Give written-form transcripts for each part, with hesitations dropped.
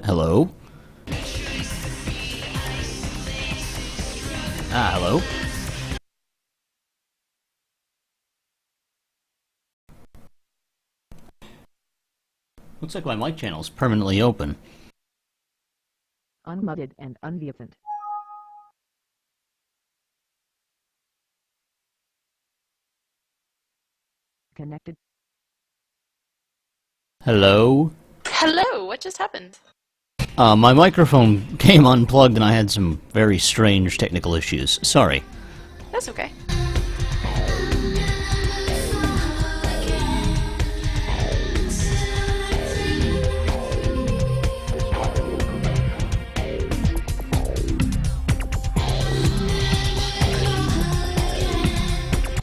Hello? Hello? Looks like my mic channel's permanently open. Unmuted and unmuted. Connected. Hello? Hello, what just happened? My microphone came unplugged and I had some very strange technical issues. Sorry. That's okay.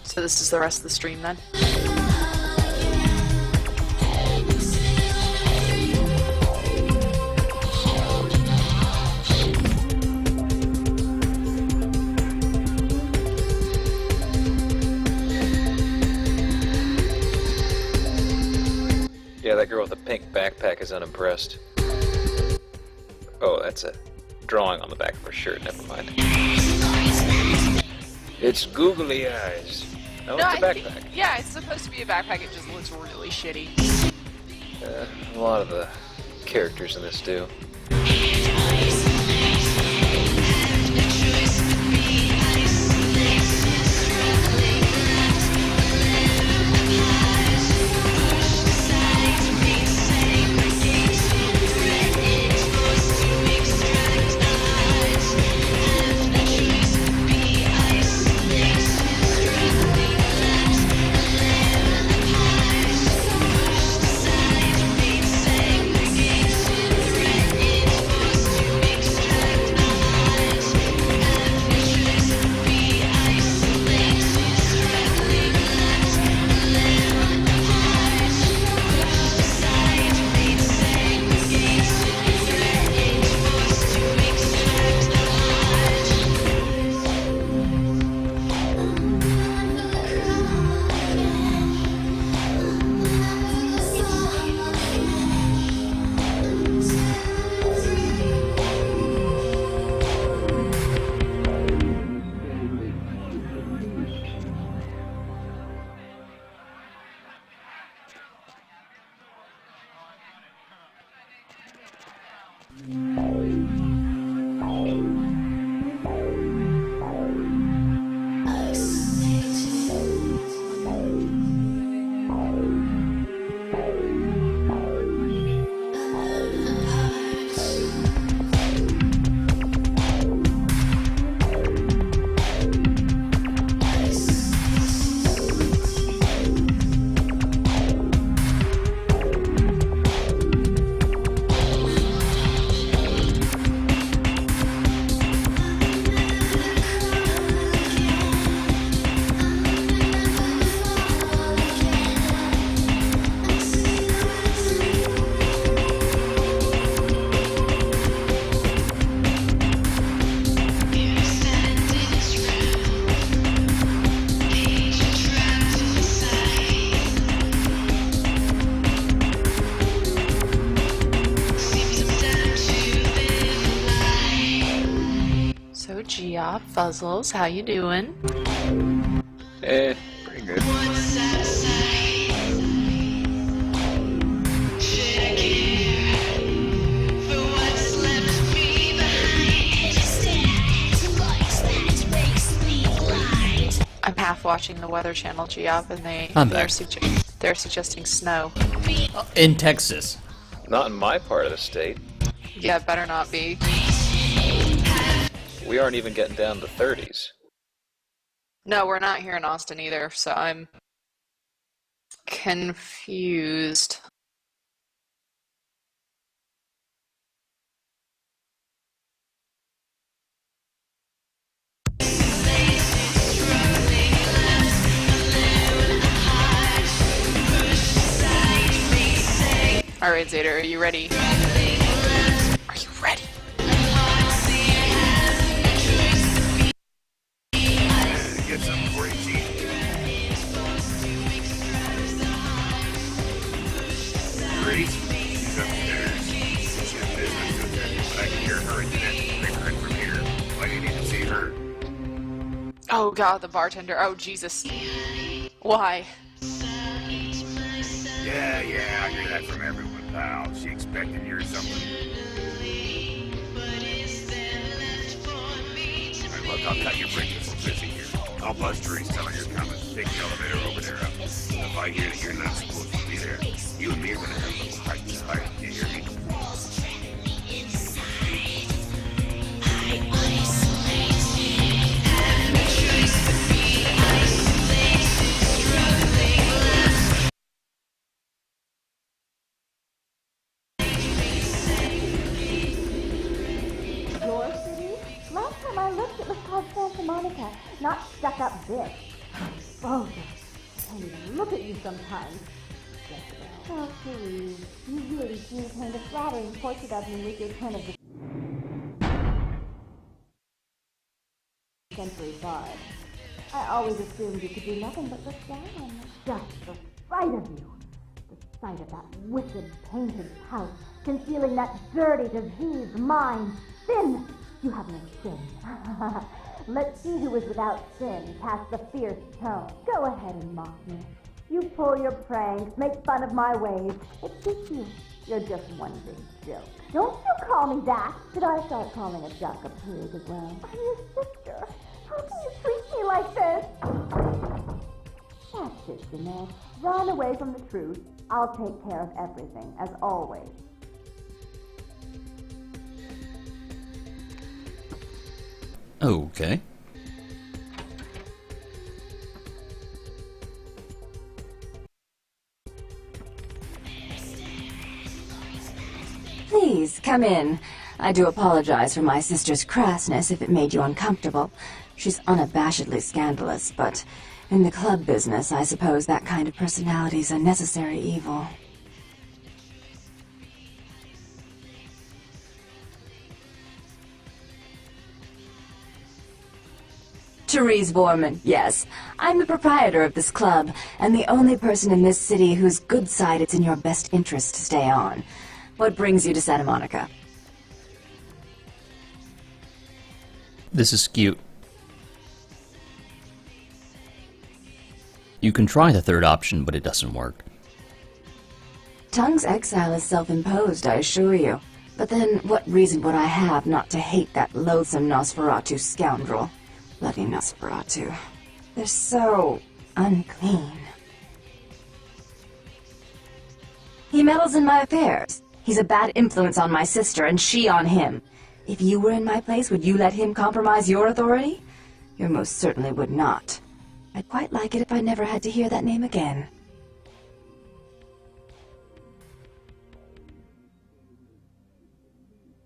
So this is the rest of the stream then? Yeah, that girl with the pink backpack is unimpressed. Oh, that's a drawing on the back of her shirt, never mind. It's googly eyes. No, it's a backpack. Yeah, it's supposed to be a backpack, it just looks really shitty. A lot of the characters in this do. Geoff, Fuzzles, how you doing? Pretty good. I'm half watching the Weather Channel, Geoff, and they're suggesting snow. In Texas. Not in my part of the state. Yeah, it better not be. We aren't even getting down to 30s. No, we're not here in Austin either, so I'm confused. Alright, Zeta, are you ready? Are you ready? Get some crazy. Great. He's upstairs. It's your business. I can hear her internet bickering from here. Why do you need to see her? Oh god, the bartender. Oh Jesus. Why? Yeah, I hear that from everyone, pal. She expecting you or something. Alright, look, I'll cut your bridges. I'm busy here. I'll buzz Therese, tell her you're coming. Take the elevator over there. If I hear that you're not supposed to be there, you and me are gonna have a little heart to heart. You hear me? Your city? Last time I looked, it was called Santa Monica, not stuck-up bitch. Oh, I can't even look at you sometimes. Oh, please. You really do paint a flattering portrait of me with your turn of the century vibe. I always assumed you could do nothing but look down. Just the sight of you. The sight of that wicked painted house, concealing that dirty, diseased mind. Sin! You have no sin. Let's see who is without sin cast the fierce tone. Go ahead and mock me. You pull your pranks, make fun of my ways. It suits you. You're just one big joke. Don't you call me that. Should I start calling a duck a pig as well? I'm your sister. How can you treat me like this? That's it, Jeanette. Run away from the truth. I'll take care of everything, as always. Okay. Please, come in. I do apologize for my sister's crassness if it made you uncomfortable. She's unabashedly scandalous, but in the club business, I suppose that kind of personality's a necessary evil. Therese Borman, yes. I'm the proprietor of this club, and the only person in this city whose good side it's in your best interest to stay on. What brings you to Santa Monica? This is cute. You can try the third option, but it doesn't work. Tongue's exile is self-imposed, I assure you. But then, what reason would I have not to hate that loathsome Nosferatu scoundrel? Bloody Nosferatu. They're so unclean. He meddles in my affairs. He's a bad influence on my sister, and she on him. If you were in my place, would you let him compromise your authority? You most certainly would not. I'd quite like it if I never had to hear that name again.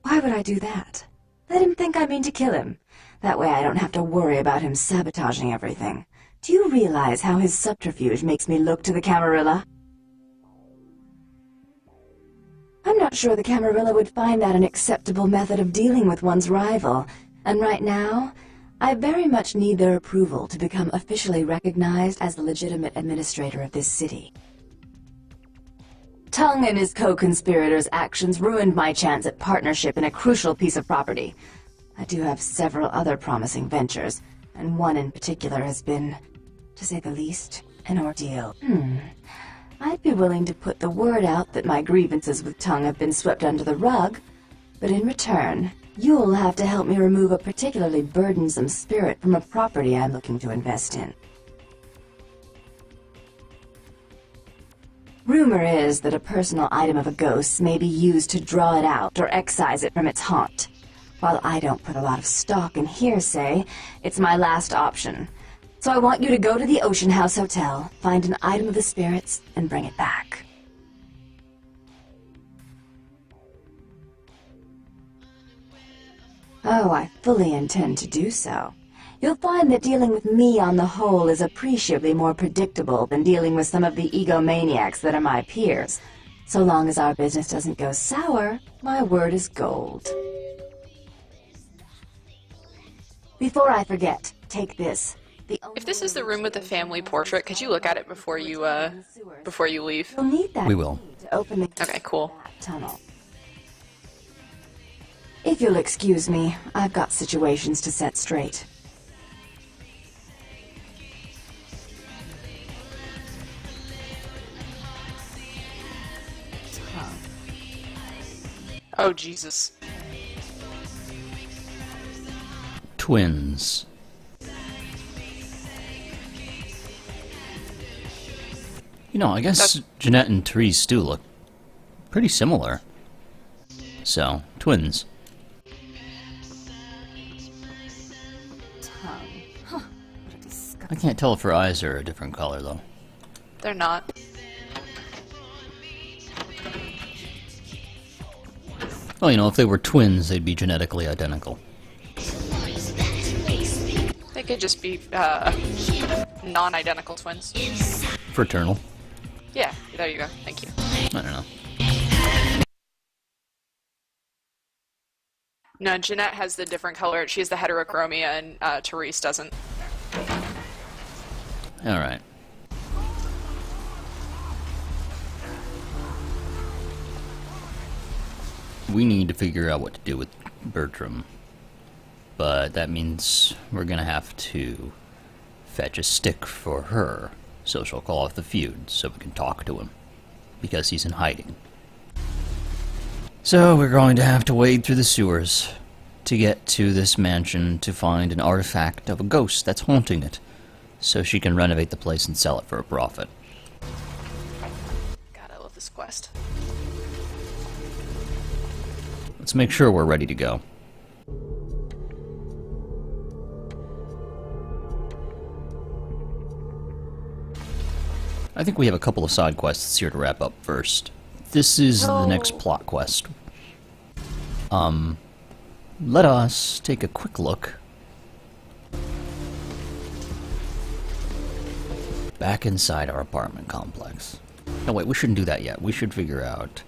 Why would I do that? Let him think I mean to kill him. That way I don't have to worry about him sabotaging everything. Do you realize how his subterfuge makes me look to the Camarilla? I'm not sure the Camarilla would find that an acceptable method of dealing with one's rival, and right now, I very much need their approval to become officially recognized as the legitimate administrator of this city. Tongue and his co-conspirators' actions ruined my chance at partnership in a crucial piece of property. I do have several other promising ventures, and one in particular has been, to say the least, an ordeal. I'd be willing to put the word out that my grievances with Tongue have been swept under the rug, but in return, you'll have to help me remove a particularly burdensome spirit from a property I'm looking to invest in. Rumor is that a personal item of a ghost's may be used to draw it out or excise it from its haunt. While I don't put a lot of stock in hearsay, it's my last option. So I want you to go to the Ocean House Hotel, find an item of the spirits, and bring it back. Oh, I fully intend to do so. You'll find that dealing with me on the whole is appreciably more predictable than dealing with some of the egomaniacs that are my peers. So long as our business doesn't go sour, my word is gold. Before I forget, take this. If this is the room with the family portrait, could you look at it before you leave? You'll need that We will. key to open the Okay, cool. tunnel. If you'll excuse me, I've got situations to set straight. Oh, Jesus. Twins. You know, I guess Jeanette and Therese do look pretty similar. So, twins. I can't tell if her eyes are a different color, though. They're not. Well, you know, if they were twins, they'd be genetically identical. They could just be, non-identical twins. Fraternal. Yeah, there you go. Thank you. I don't know. No, Jeanette has the different color. She has the heterochromia, and Therese doesn't. Alright. We need to figure out what to do with Bertram. But that means we're gonna have to fetch a stick for her, so she'll call off the feud, so we can talk to him. Because he's in hiding. So we're going to have to wade through the sewers to get to this mansion to find an artifact of a ghost that's haunting it, so she can renovate the place and sell it for a profit. God, I love this quest. Let's make sure we're ready to go. I think we have a couple of side quests here to wrap up first. This is the next plot quest. Let us take a quick look back inside our apartment complex. No, wait, we shouldn't do that yet. We should figure out...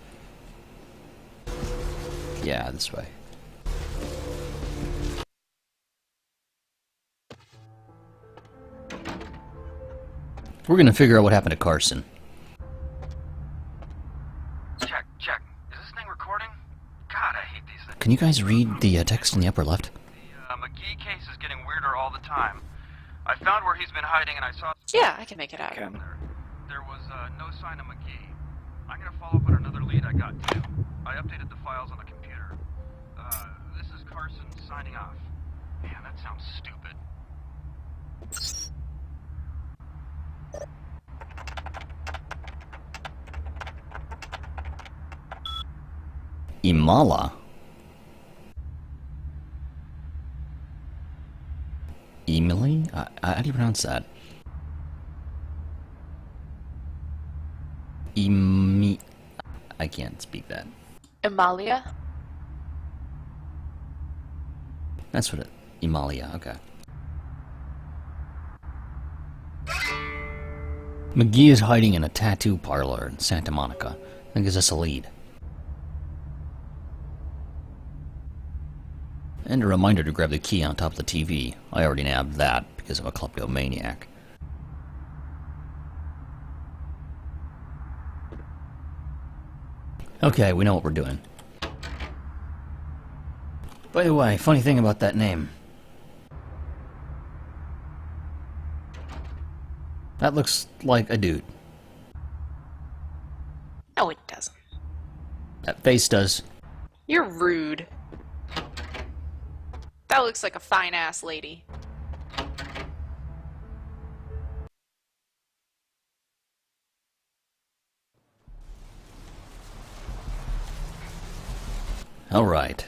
Yeah, this way. We're gonna figure out what happened to Carson. Check. Is this thing recording? God, I hate these things. Can you guys read the text in the upper left? The McGee case is getting weirder all the time. I found where he's been hiding and I saw... Yeah, I can make it out. There was no sign of McGee. I'm gonna follow up on another lead I got too. I updated the files on the computer. This is Carson signing off. Man, that sounds stupid. Imala? Emily? How do you pronounce that? I can't speak that. Amalia? That's what it... Emalia, okay. McGee is hiding in a tattoo parlor in Santa Monica. That gives us a lead. And a reminder to grab the key on top of the TV. I already nabbed that because I'm a kleptomaniac. Okay, we know what we're doing. By the way, funny thing about that name. That looks like a dude. No, it doesn't. That face does. You're rude. That looks like a fine-ass lady. Alright.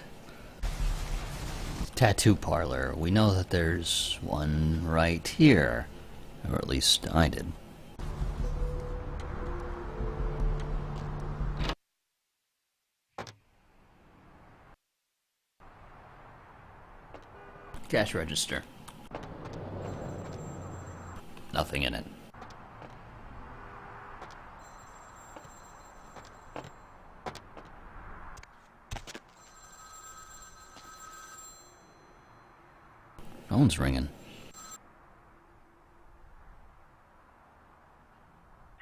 Tattoo parlor. We know that there's one right here. Or at least I did. Cash register. Nothing in it. Phone's ringing.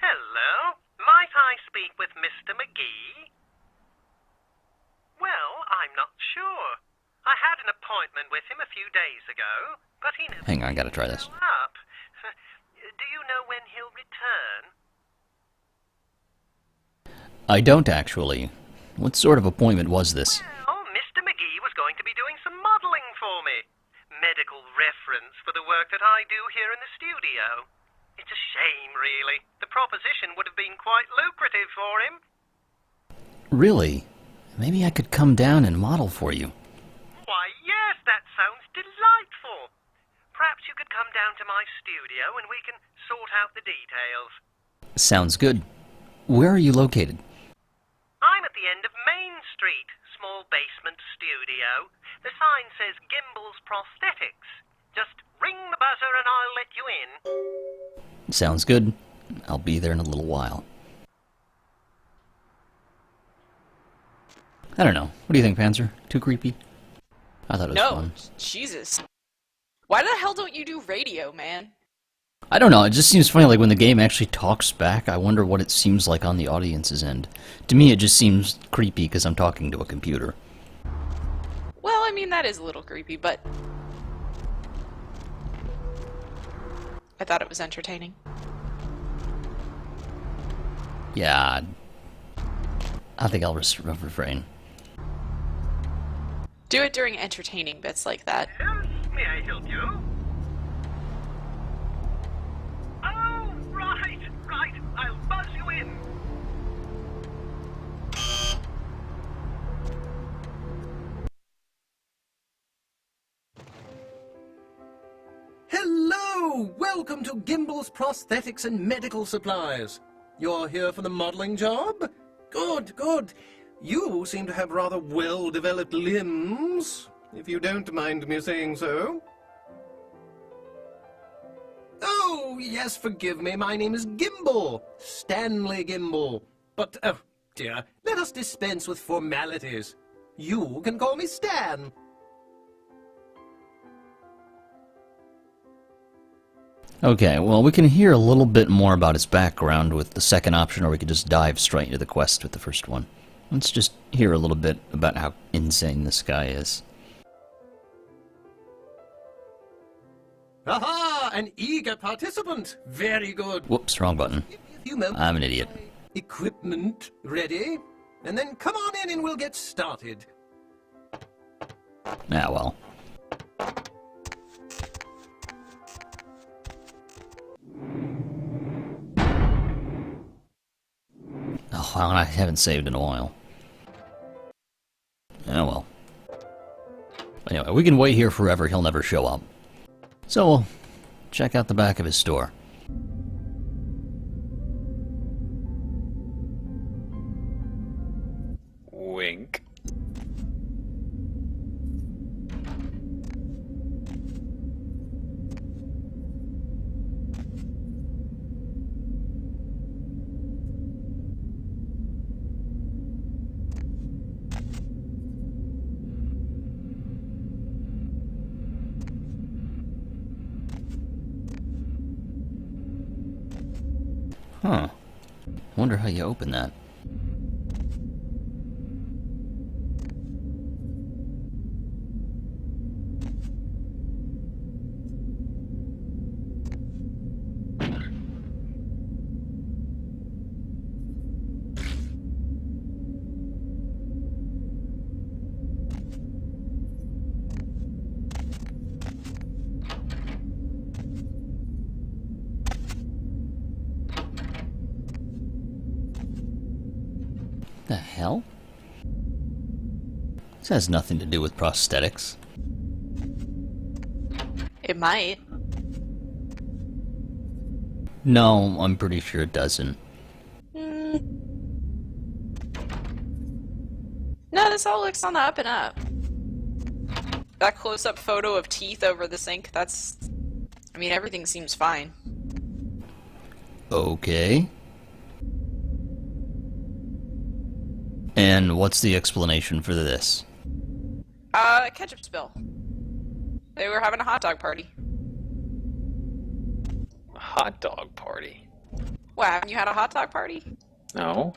Hello? Might I speak with Mr. McGee? Well, I'm not sure. an appointment with him a few days ago, but he never Hang on, I gotta try this. showed up. Do you know when he'll return? I don't actually. What sort of appointment was this? Well, Mr. McGee was going to be doing some modeling for me. Medical reference for the work that I do here in the studio. It's a shame, really. The proposition would have been quite lucrative for him. Really? Maybe I could come down and model for you. Why, yes, that sounds delightful. Perhaps you could come down to my studio and we can sort out the details. Sounds good. Where are you located? I'm at the end of Main Street, small basement studio. The sign says Gimbel's Prosthetics. Just ring the buzzer and I'll let you in. Sounds good. I'll be there in a little while. I don't know. What do you think, Panzer? Too creepy? I thought it was fun. Jesus. Why the hell don't you do radio, man? I don't know, it just seems funny, like when the game actually talks back, I wonder what it seems like on the audience's end. To me, it just seems creepy because I'm talking to a computer. Well, I mean, that is a little creepy, but I thought it was entertaining. Yeah, I think I'll refrain. Do it during entertaining bits like that. Yes, may I help you? Oh, right. I'll buzz you in. Hello! Welcome to Gimbel's Prosthetics and Medical Supplies. You're here for the modeling job? Good, good. You seem to have rather well-developed limbs, if you don't mind me saying so. Oh, yes, forgive me. My name is Gimbel. Stanley Gimbel. But, oh, dear, let us dispense with formalities. You can call me Stan. Okay, well, we can hear a little bit more about his background with the second option, or we could just dive straight into the quest with the first one. Let's just hear a little bit about how insane this guy is. Aha! An eager participant. Very good. Whoops, wrong button. I'm an idiot. Equipment ready. And then come on in and we'll get started. Ah, well. Oh, well, I haven't saved in a while. Oh, well. Anyway, we can wait here forever. He'll never show up. So we'll check out the back of his store. Wink. Huh. Wonder how you open that. The hell? This has nothing to do with prosthetics. It might. No, I'm pretty sure it doesn't. No, this all looks on the up and up. That close-up photo of teeth over the sink, that's... I mean, everything seems fine. Okay. And what's the explanation for this? Ketchup spill. They were having a hot dog party. A hot dog party? What, haven't you had a hot dog party? No.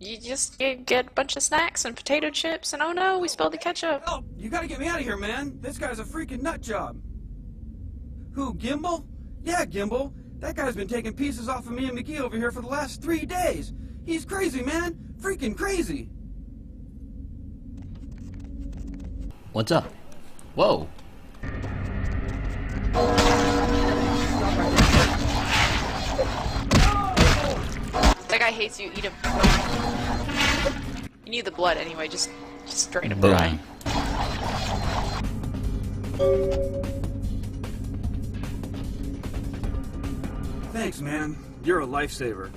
you get a bunch of snacks and potato chips, and oh no, we spilled the ketchup. Oh, you gotta get me out of here, man. This guy's a freaking nut job. Who, Gimbal? Yeah, Gimbal. That guy's been taking pieces off of me and McGee over here for the last 3 days. He's crazy, man. Freaking crazy. What's up? Whoa. That guy hates you. Eat him. You need the blood anyway. Just drain him Boom. dry. Thanks, man. You're a lifesaver.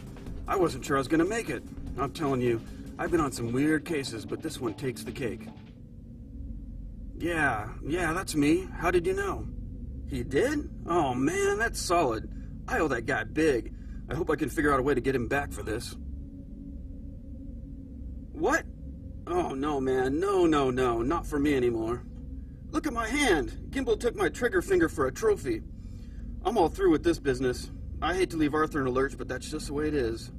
I wasn't sure I was gonna make it. I'm telling you, I've been on some weird cases, but this one takes the cake. Yeah, that's me. How did you know? He did? Oh man, that's solid. I owe that guy big. I hope I can figure out a way to get him back for this. What? Oh no, man. No, not for me anymore. Look at my hand. Gimbal took my trigger finger for a trophy. I'm all through with this business. I hate to leave Arthur in a lurch, but that's just the way it is.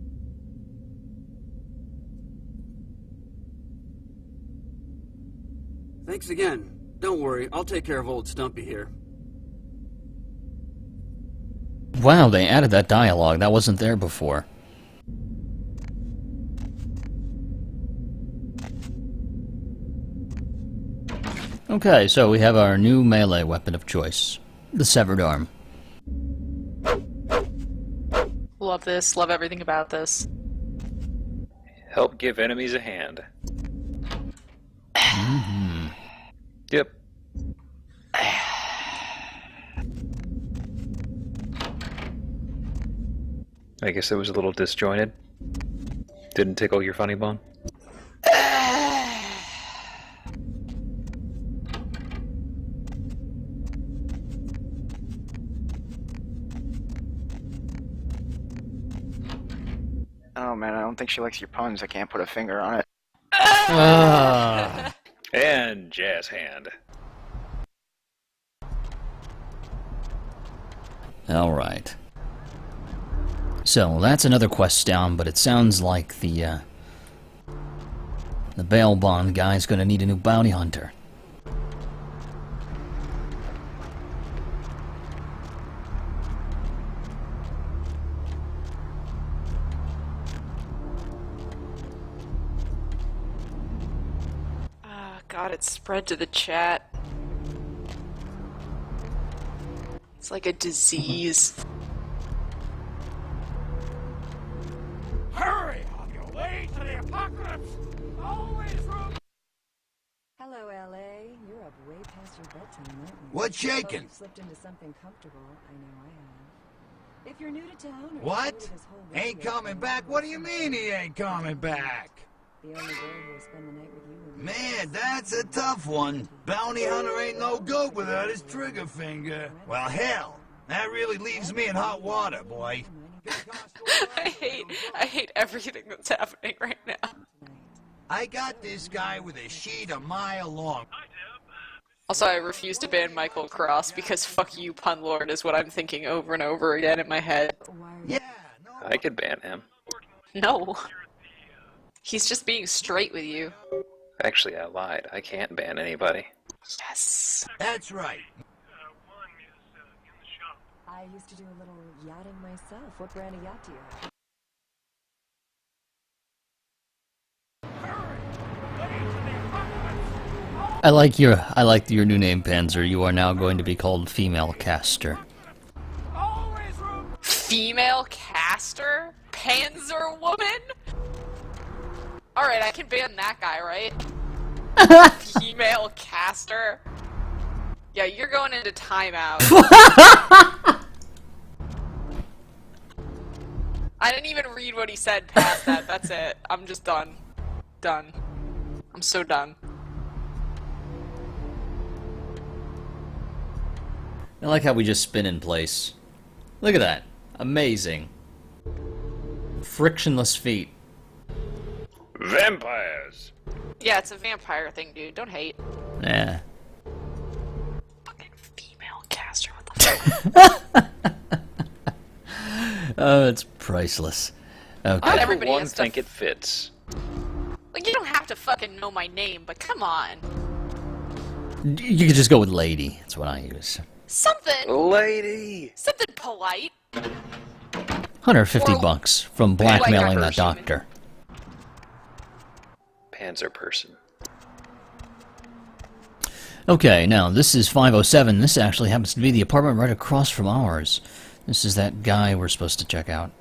Thanks again. Don't worry, I'll take care of old Stumpy here. Wow, they added that dialogue. That wasn't there before. Okay, so we have our new melee weapon of choice. The severed arm. Love this. Love everything about this. Help give enemies a hand. Mm-hmm. Yep. I guess it was a little disjointed. Didn't tickle your funny bone? Oh man, I don't think she likes your puns. I can't put a finger on it. And jazz hand. Alright. So, that's another quest down, but it sounds like the bail bond guy's gonna need a new bounty hunter. God, it's spread to the chat. It's like a disease. Hurry on your way to the apocalypse! Always room! Hello, LA. You're up way past your bedtime, aren't you? What's shaking? You slipped into something comfortable. I know I have. If you're new to town, or What? this whole Ain't radio coming thing, back? What do you mean he ain't coming back? The only girl who will spend the night with you. Man, that's a tough one. Bounty hunter ain't no good without his trigger finger. Well, hell, that really leaves me in hot water, boy. I hate everything that's happening right now. I got this guy with a sheet a mile long. Also, I refuse to ban Michael Cross because fuck you, pun lord, is what I'm thinking over and over again in my head. Yeah, I could ban him. No. He's just being straight with you. Actually, I lied. I can't ban anybody. Yes. That's right. I used to do a little yachting myself. What brand of yacht do you have? I like your new name, Panzer. You are now going to be called Female Caster. Female caster? Panzer woman? Alright, I can ban that guy, right? Female caster? Yeah, you're going into timeout. I didn't even read what he said past that. That's it. I'm just done. Done. I'm so done. I like how we just spin in place. Look at that. Amazing. Frictionless feet. Vampires! Yeah, it's a vampire thing, dude. Don't hate. Yeah. Fucking female caster, what the fuck? Oh, it's priceless. Okay. I, for one, think it fits. Like, you don't have to fucking know my name, but come on. You could just go with lady. That's what I use. Something. Lady. Something polite. 150 bucks from blackmailing that Irish doctor. Panzer person. Okay, now this is 507. This actually happens to be the apartment right across from ours. This is that guy we're supposed to check out.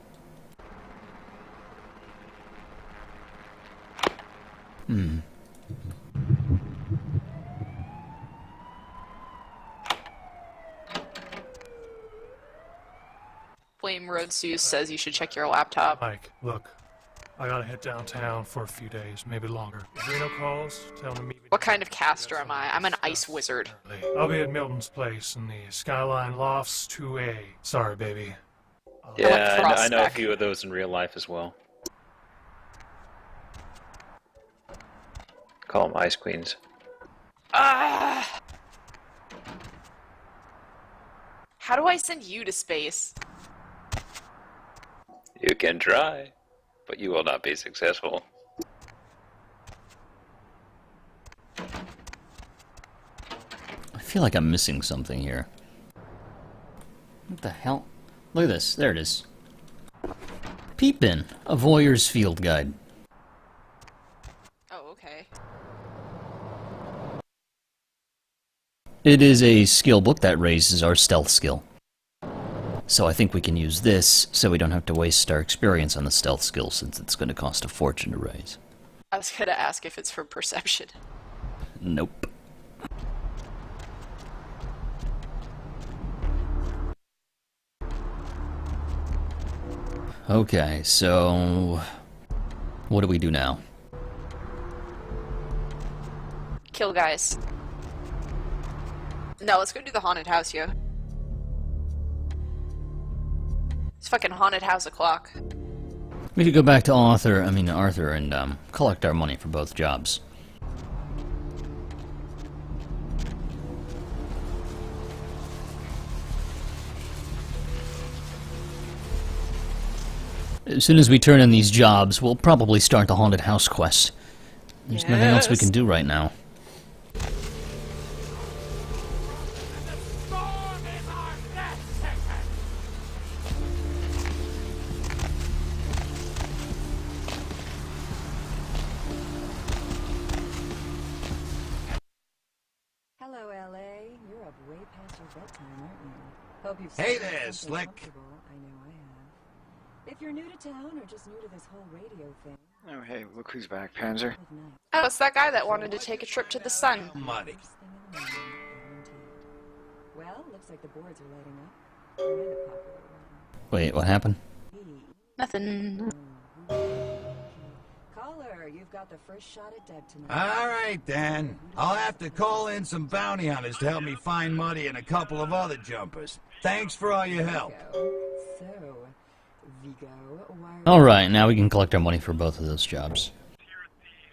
Flame Road Zeus says you should check your laptop. Mike, look. I gotta head downtown for a few days, maybe longer. If Reno calls, tell him to meet me. What kind of caster am I? I'm an ice wizard. I'll be at Milton's place in the Skyline Lofts 2A. Sorry, baby. Yeah, I know a few of those in real life as well. Call them Ice Queens. How do I send you to space? You can try, but you will not be successful. I feel like I'm missing something here. What the hell? Look at this. There it is. Peep-In, a voyeur's field guide. Oh, okay. It is a skill book that raises our stealth skill. So I think we can use this so we don't have to waste our experience on the stealth skill since it's going to cost a fortune to raise. I was gonna ask if it's for perception. Nope. Okay, so what do we do now? Kill guys. No, let's go do the haunted house, yo. It's fucking haunted house o'clock. We could go back to Arthur and collect our money for both jobs. As soon as we turn in these jobs, we'll probably start the haunted house quest. There's nothing else we can do right now. Hello, LA. You're up way past your bedtime, aren't you? Hope you've Hey slept there, something Slick. comfortable. I know I have. If you're new to town or just new to this whole radio thing, Oh, hey, look who's back, Panzer. Oh, it's that guy that wanted to take a trip to the sun. Money. well, looks like the boards are lighting up. You're the popular one. Wait, what happened? Nothing. Caller, you've got the first shot at Deb tonight. All right, then. I'll have to call in some bounty hunters to help me find Muddy and a couple of other jumpers. Thanks for all your help. So, Vigo, why are Alright, now we can collect our money for both of those jobs.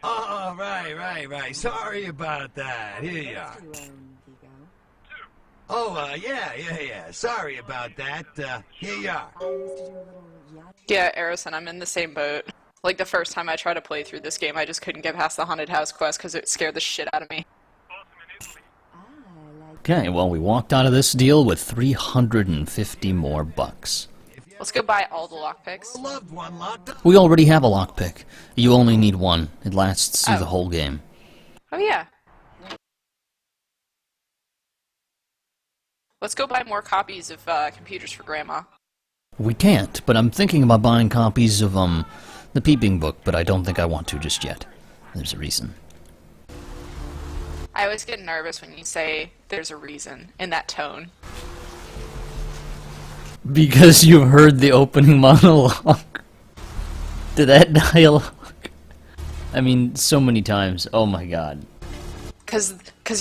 Oh, right. Sorry about that. Here you are. Oh, yeah. Sorry about that. Here you are. Yeah, Arison, I'm in the same boat. Like, the first time I tried to play through this game, I just couldn't get past the haunted house quest because it scared the shit out of me. Okay, well, we walked out of this deal with 350 more bucks. Let's go buy all the lockpicks. We already have a lockpick. You only need one. It lasts through the whole game. Oh, yeah. Let's go buy more copies of Computers for Grandma. We can't, but I'm thinking about buying copies of, the Peeping Book, but I don't think I want to just yet. There's a reason. I always get nervous when you say there's a reason in that tone. Because you've heard the opening monologue to that dialogue. I mean, so many times. Oh my god. Because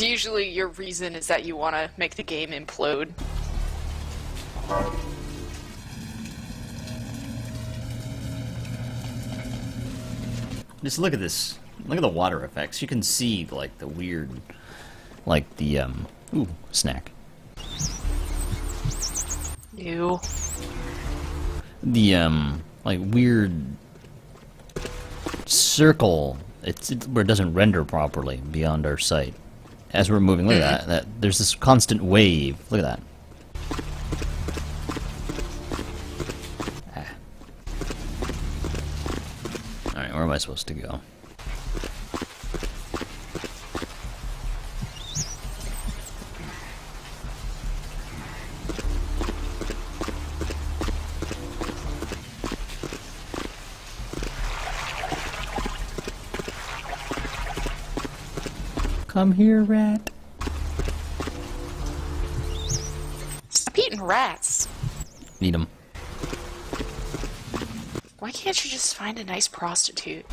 usually your reason is that you want to make the game implode. Just look at this. Look at the water effects. You can see, like, the weird... Like, the, ooh, snack. Ew. The, like, weird circle where it doesn't render properly beyond our sight. As we're moving, look at that. There's this constant wave. Look at that. Alright, where am I supposed to go? Come here, rat. Stop eating rats. Eat 'em. Why can't you just find a nice prostitute?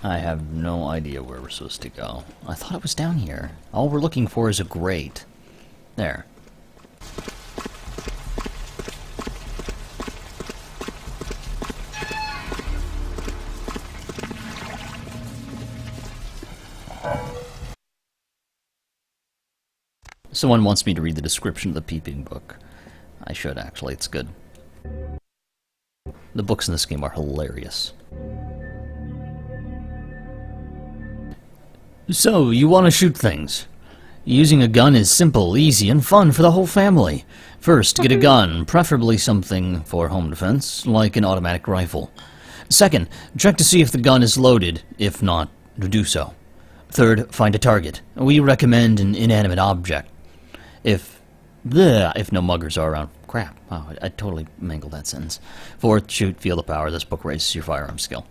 I have no idea where we're supposed to go. I thought it was down here. All we're looking for is a grate. There. Someone wants me to read the description of the peeping book. I should, actually. It's good. The books in this game are hilarious. So, you want to shoot things. Using a gun is simple, easy, and fun for the whole family. First, get a gun, preferably something for home defense, like an automatic rifle. Second, check to see if the gun is loaded. If not, do so. Third, find a target. We recommend an inanimate object. If no muggers are around. Crap, wow, I totally mangled that sentence. Fourth, shoot, feel the power. This book raises your firearm skill.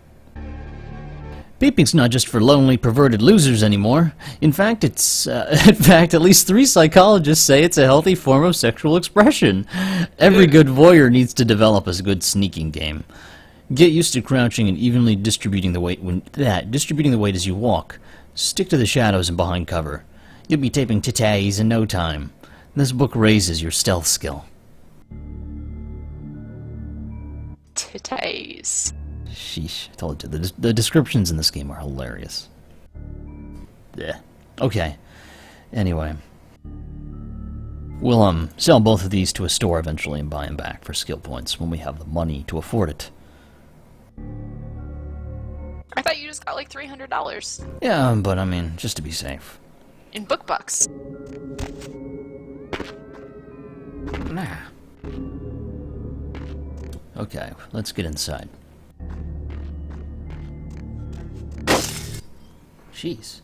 Peeping's not just for lonely, perverted losers anymore. In fact, at least 3 psychologists say it's a healthy form of sexual expression. Every good voyeur needs to develop a good sneaking game. Get used to crouching and evenly distributing the weight as you walk. Stick to the shadows and behind cover. You'll be taping titties in no time. This book raises your stealth skill. Titties. Sheesh, I told you, the descriptions in this game are hilarious. Yeah. Okay. Anyway. We'll, sell both of these to a store eventually and buy them back for skill points when we have the money to afford it. I thought you just got like $300. Yeah, but I mean, just to be safe. In book bucks. Nah. Okay, let's get inside. Jeez.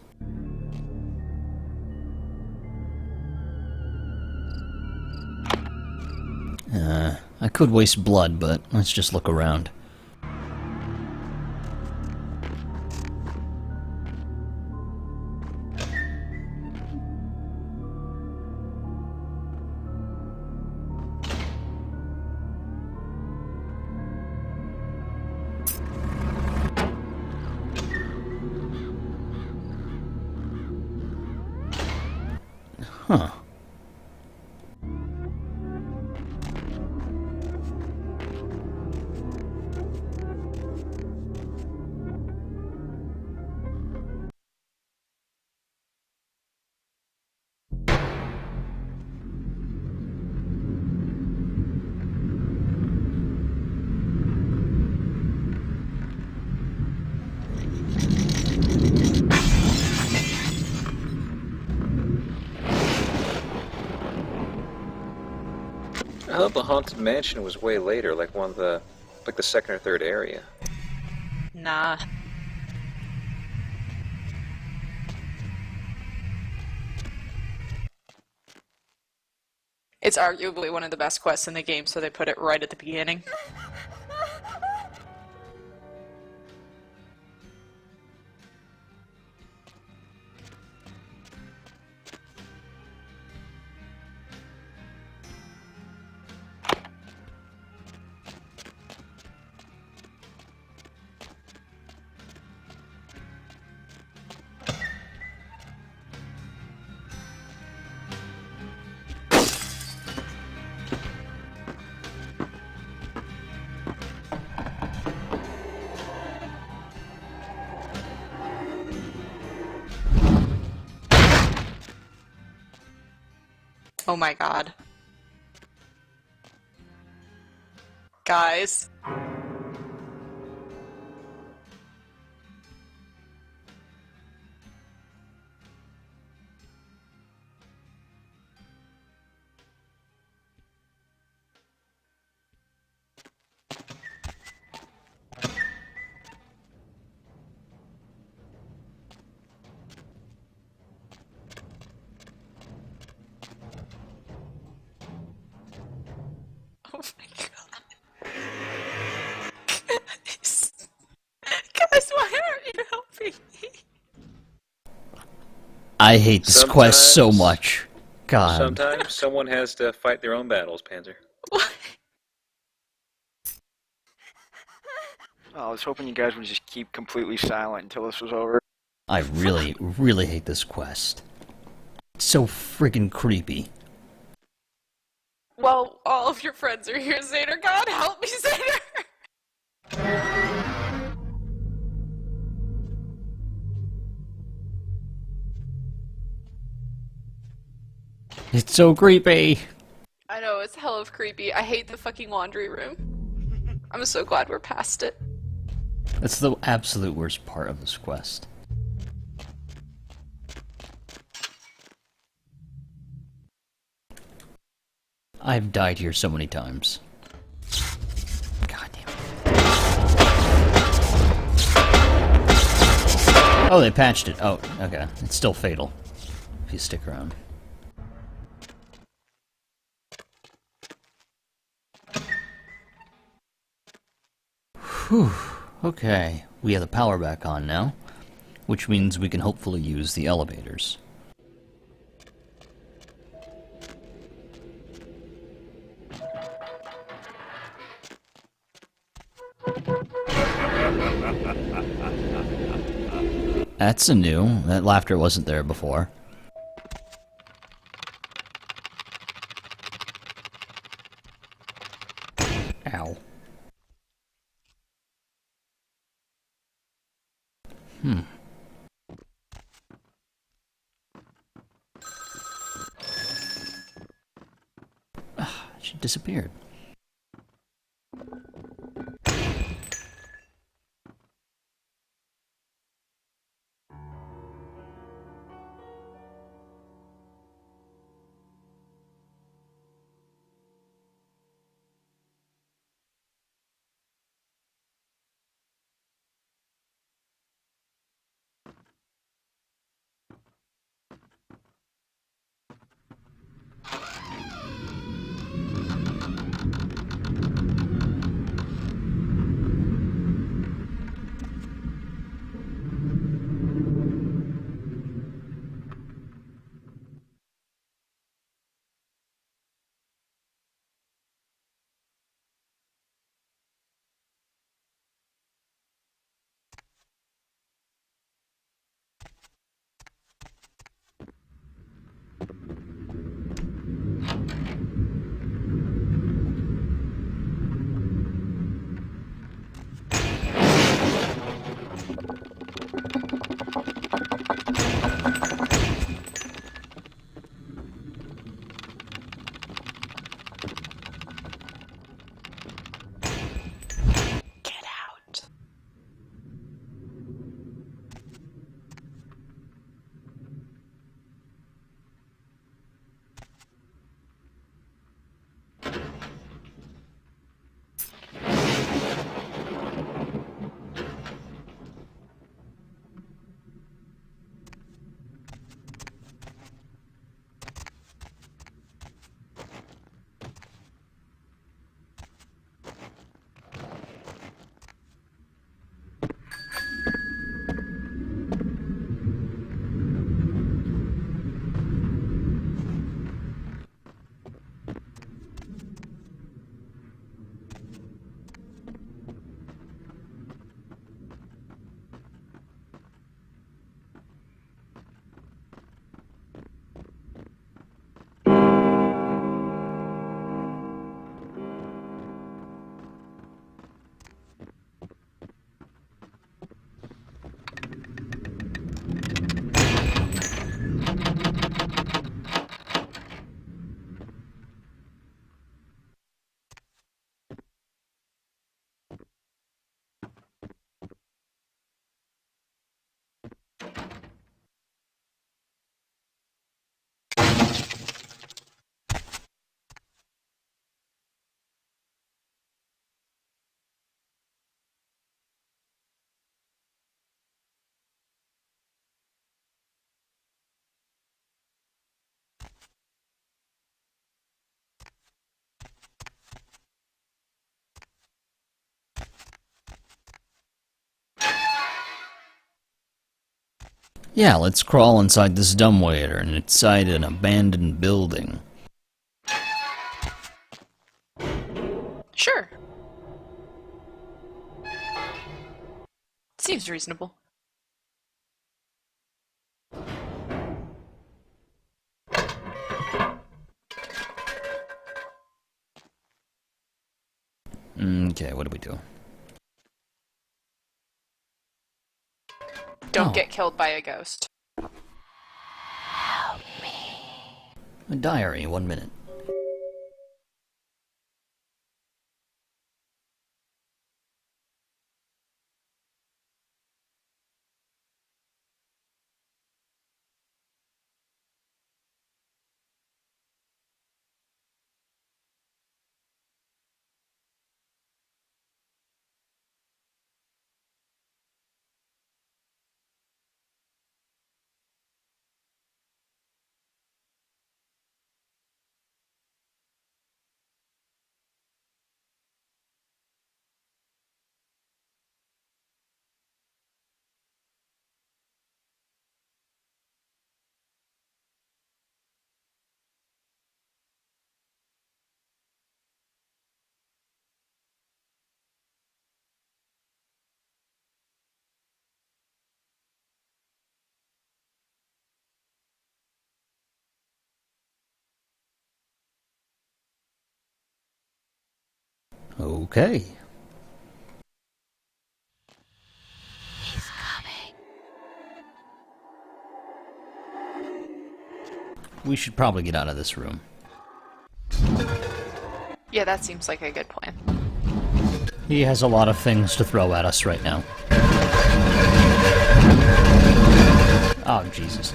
I could waste blood, but let's just look around. Huh. I thought the Haunted Mansion was way later, like the second or third area. Nah. It's arguably one of the best quests in the game, so they put it right at the beginning. my god. Guys. Oh my god. Guys, why aren't you helping me? I hate this quest so much. God. Sometimes someone has to fight their own battles, Panzer. Oh, I was hoping you guys would just keep completely silent until this was over. I really, really hate this quest. It's so freaking creepy. Well, all of your friends are here, Zader. God help me, Zader! It's so creepy. I know, it's hell of creepy. I hate the fucking laundry room. I'm so glad we're past it. That's the absolute worst part of this quest. I've died here so many times. God damn it. Oh, they patched it. Oh, okay. It's still fatal if you stick around. Whew. Okay, we have the power back on now, which means we can hopefully use the elevators. That's a new. That laughter wasn't there before. Ow. She disappeared. Yeah, let's crawl inside this dumbwaiter and inside an abandoned building. Sure. Seems reasonable. Okay, what do we do? Don't get killed by a ghost. A diary, 1 minute. Okay. He's coming. We should probably get out of this room. Yeah, that seems like a good plan. He has a lot of things to throw at us right now. Oh, Jesus.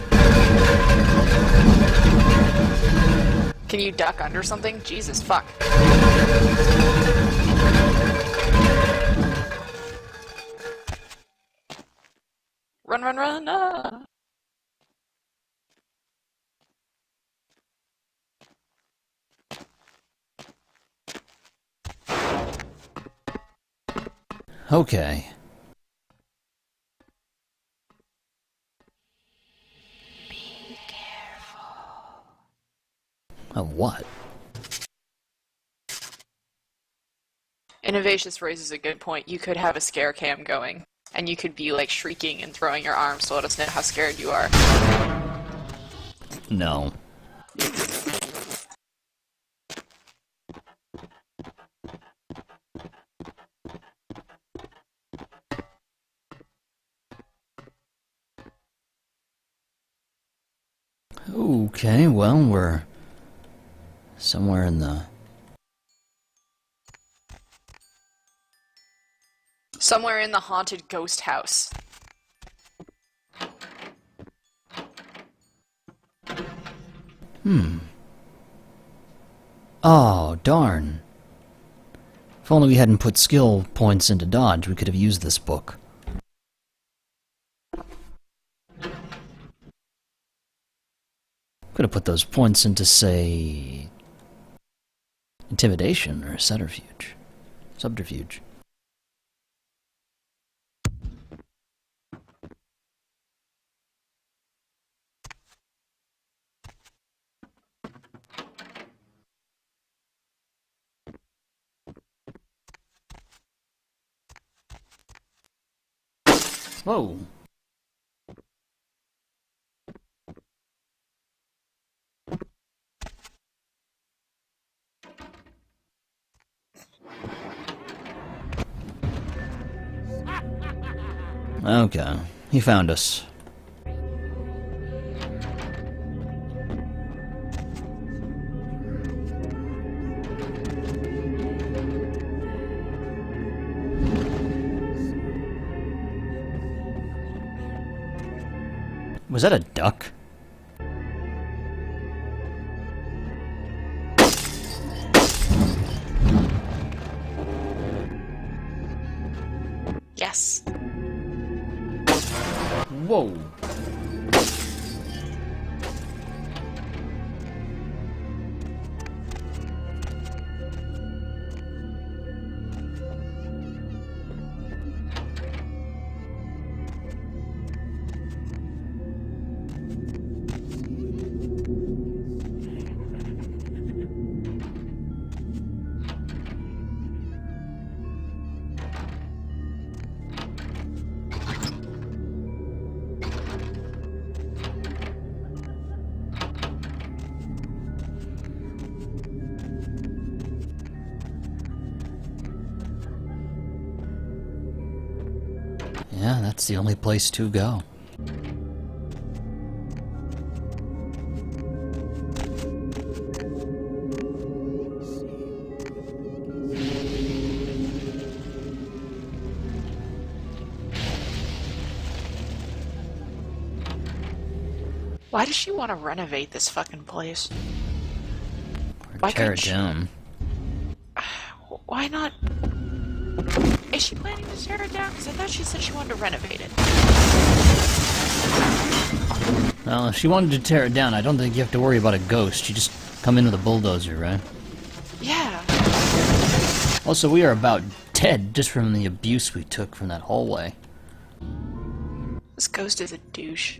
Can you duck under something? Jesus, fuck. Run, run, run! Ah. Okay. Be careful. Of what? Innovations raises a good point. You could have a scare cam going, and you could be like shrieking and throwing your arms to let us know how scared you are. No. Okay, well, we're somewhere in the... Somewhere in the haunted ghost house. Oh, darn. If only we hadn't put skill points into dodge, we could have used this book. Could have put those points into, say... intimidation or subterfuge. Subterfuge. Whoa. Okay, he found us. Was that a duck? Yes. Whoa. Yeah, that's the only place to go. Why does she want to renovate this fucking place? Or tear it down. Why not? Is she planning to tear it down? Because I thought she said she wanted to renovate it. Well, if she wanted to tear it down, I don't think you have to worry about a ghost. You just come in with a bulldozer, right? Yeah. Also, we are about dead just from the abuse we took from that hallway. This ghost is a douche.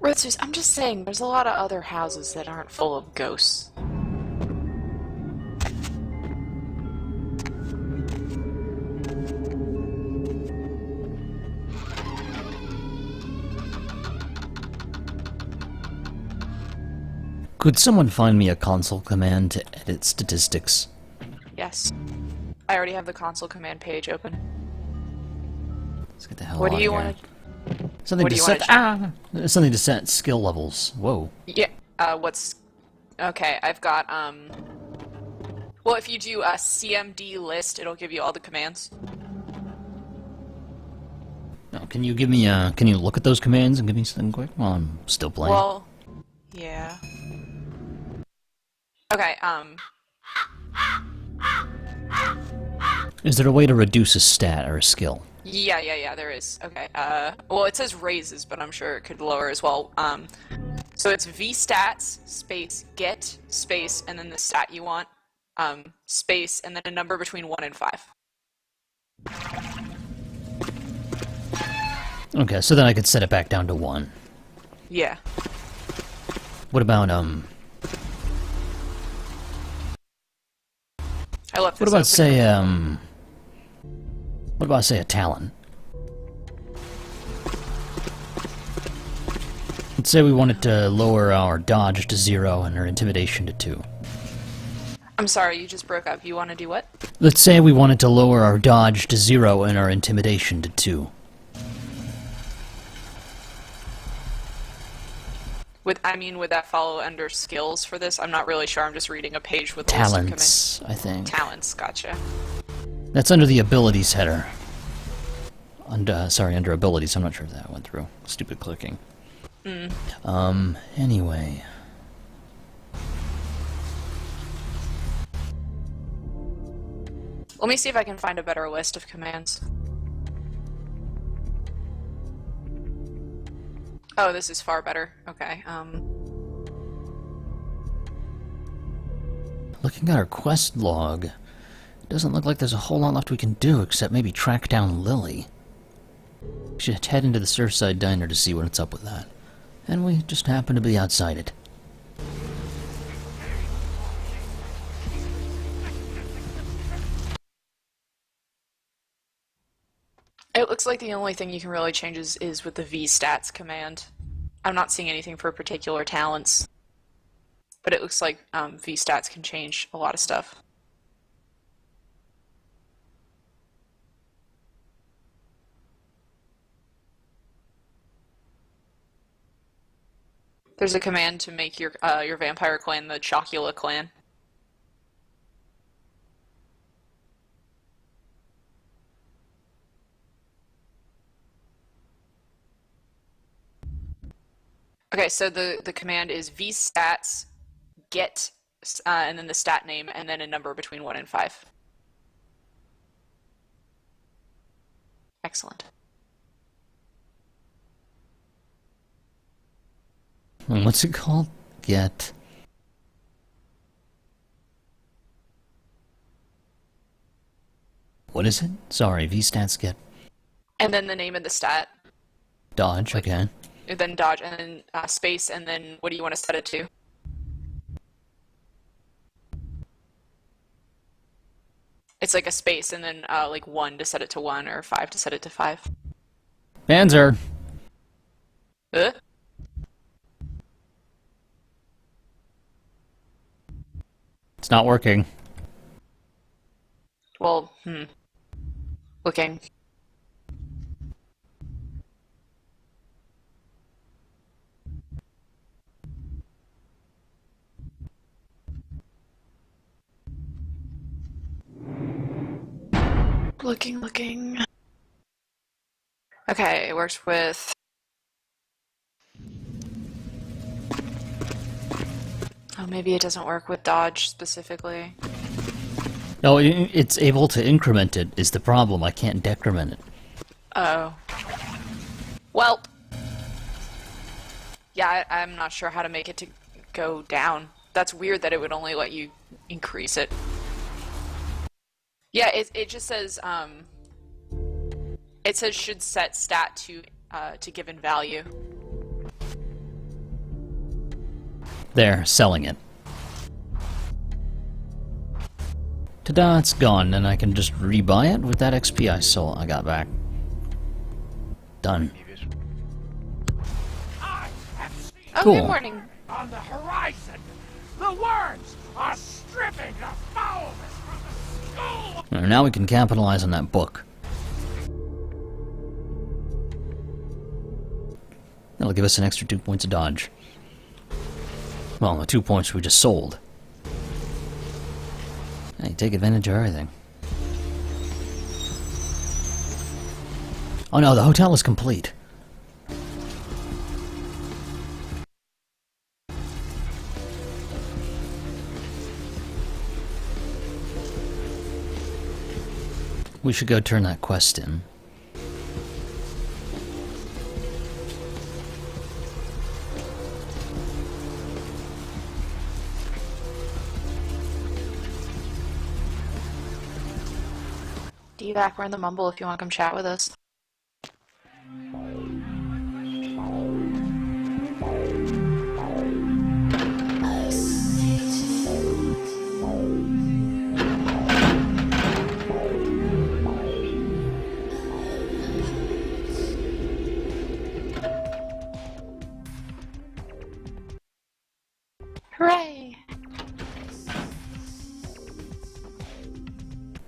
Ritsus, I'm just saying, there's a lot of other houses that aren't full of ghosts. Could someone find me a console command to edit statistics? Yes. I already have the console command page open. Let's get the hell What out do you of here. want to... Something to set. Something to set skill levels. Whoa. Yeah. What's... Okay, I've got, Well, if you do a CMD list, it'll give you all the commands. Oh, can you give me, can you look at those commands and give me something quick while I'm still playing? Well, yeah. Okay, Is there a way to reduce a stat or a skill? Yeah, there is. Okay, well, it says raises, but I'm sure it could lower as well. So it's vstats, space, get, space, and then the stat you want, space, and then a number between 1 and 5. Okay, so then I could set it back down to 1. Yeah. What about, I left what this about, open. say, what about, say, a talent? Let's say we wanted to lower our dodge to 0 and our intimidation to 2. I'm sorry, you just broke up. You want to do what? Let's say we wanted to lower our dodge to 0 and our intimidation to 2. Would that follow under skills for this? I'm not really sure. I'm just reading a page with a list of commands. Talents, I think. Talents, gotcha. That's under the abilities header. Sorry, under abilities. I'm not sure if that went through. Stupid clicking. Anyway. Let me see if I can find a better list of commands. Oh, this is far better. Okay, Looking at our quest log, it doesn't look like there's a whole lot left we can do except maybe track down Lily. We should head into the Surfside Diner to see what's up with that. And we just happen to be outside it. it looks like the only thing you can really change is with the vstats command. I'm not seeing anything for particular talents, but it looks like vstats can change a lot of stuff. There's a command to make your vampire clan the Chocula clan. Okay, so the command is vstats get and then the stat name and then a number between 1 and 5. Excellent. What's it called? Get. What is it? Sorry, vstats get. And then the name of the stat. Dodge, okay. And then dodge, and then space, and then what do you want to set it to? It's like a space and then like 1 to set it to 1 or 5 to set it to 5. Panzer! It's not working. Well, looking. Looking. Okay, it works with... Oh, maybe it doesn't work with dodge specifically. No, it's able to increment it is the problem. I can't decrement it. Oh. Well. Yeah, I'm not sure how to make it to go down. That's weird that it would only let you increase it. Yeah, it just says, it says should set stat to given value. There, selling it. Ta-da, it's gone, and I can just rebuy it with that XP I got back. Done. Oh, cool. Good morning. On the horizon, the words are stripping the foulness from the skull. Now we can capitalize on that book. That'll give us an extra 2 points of dodge. Well, the 2 points we just sold. Hey, take advantage of everything. Oh no, the hotel is complete. We should go turn that quest in. D-Back, we're in the Mumble if you want to come chat with us. Hooray!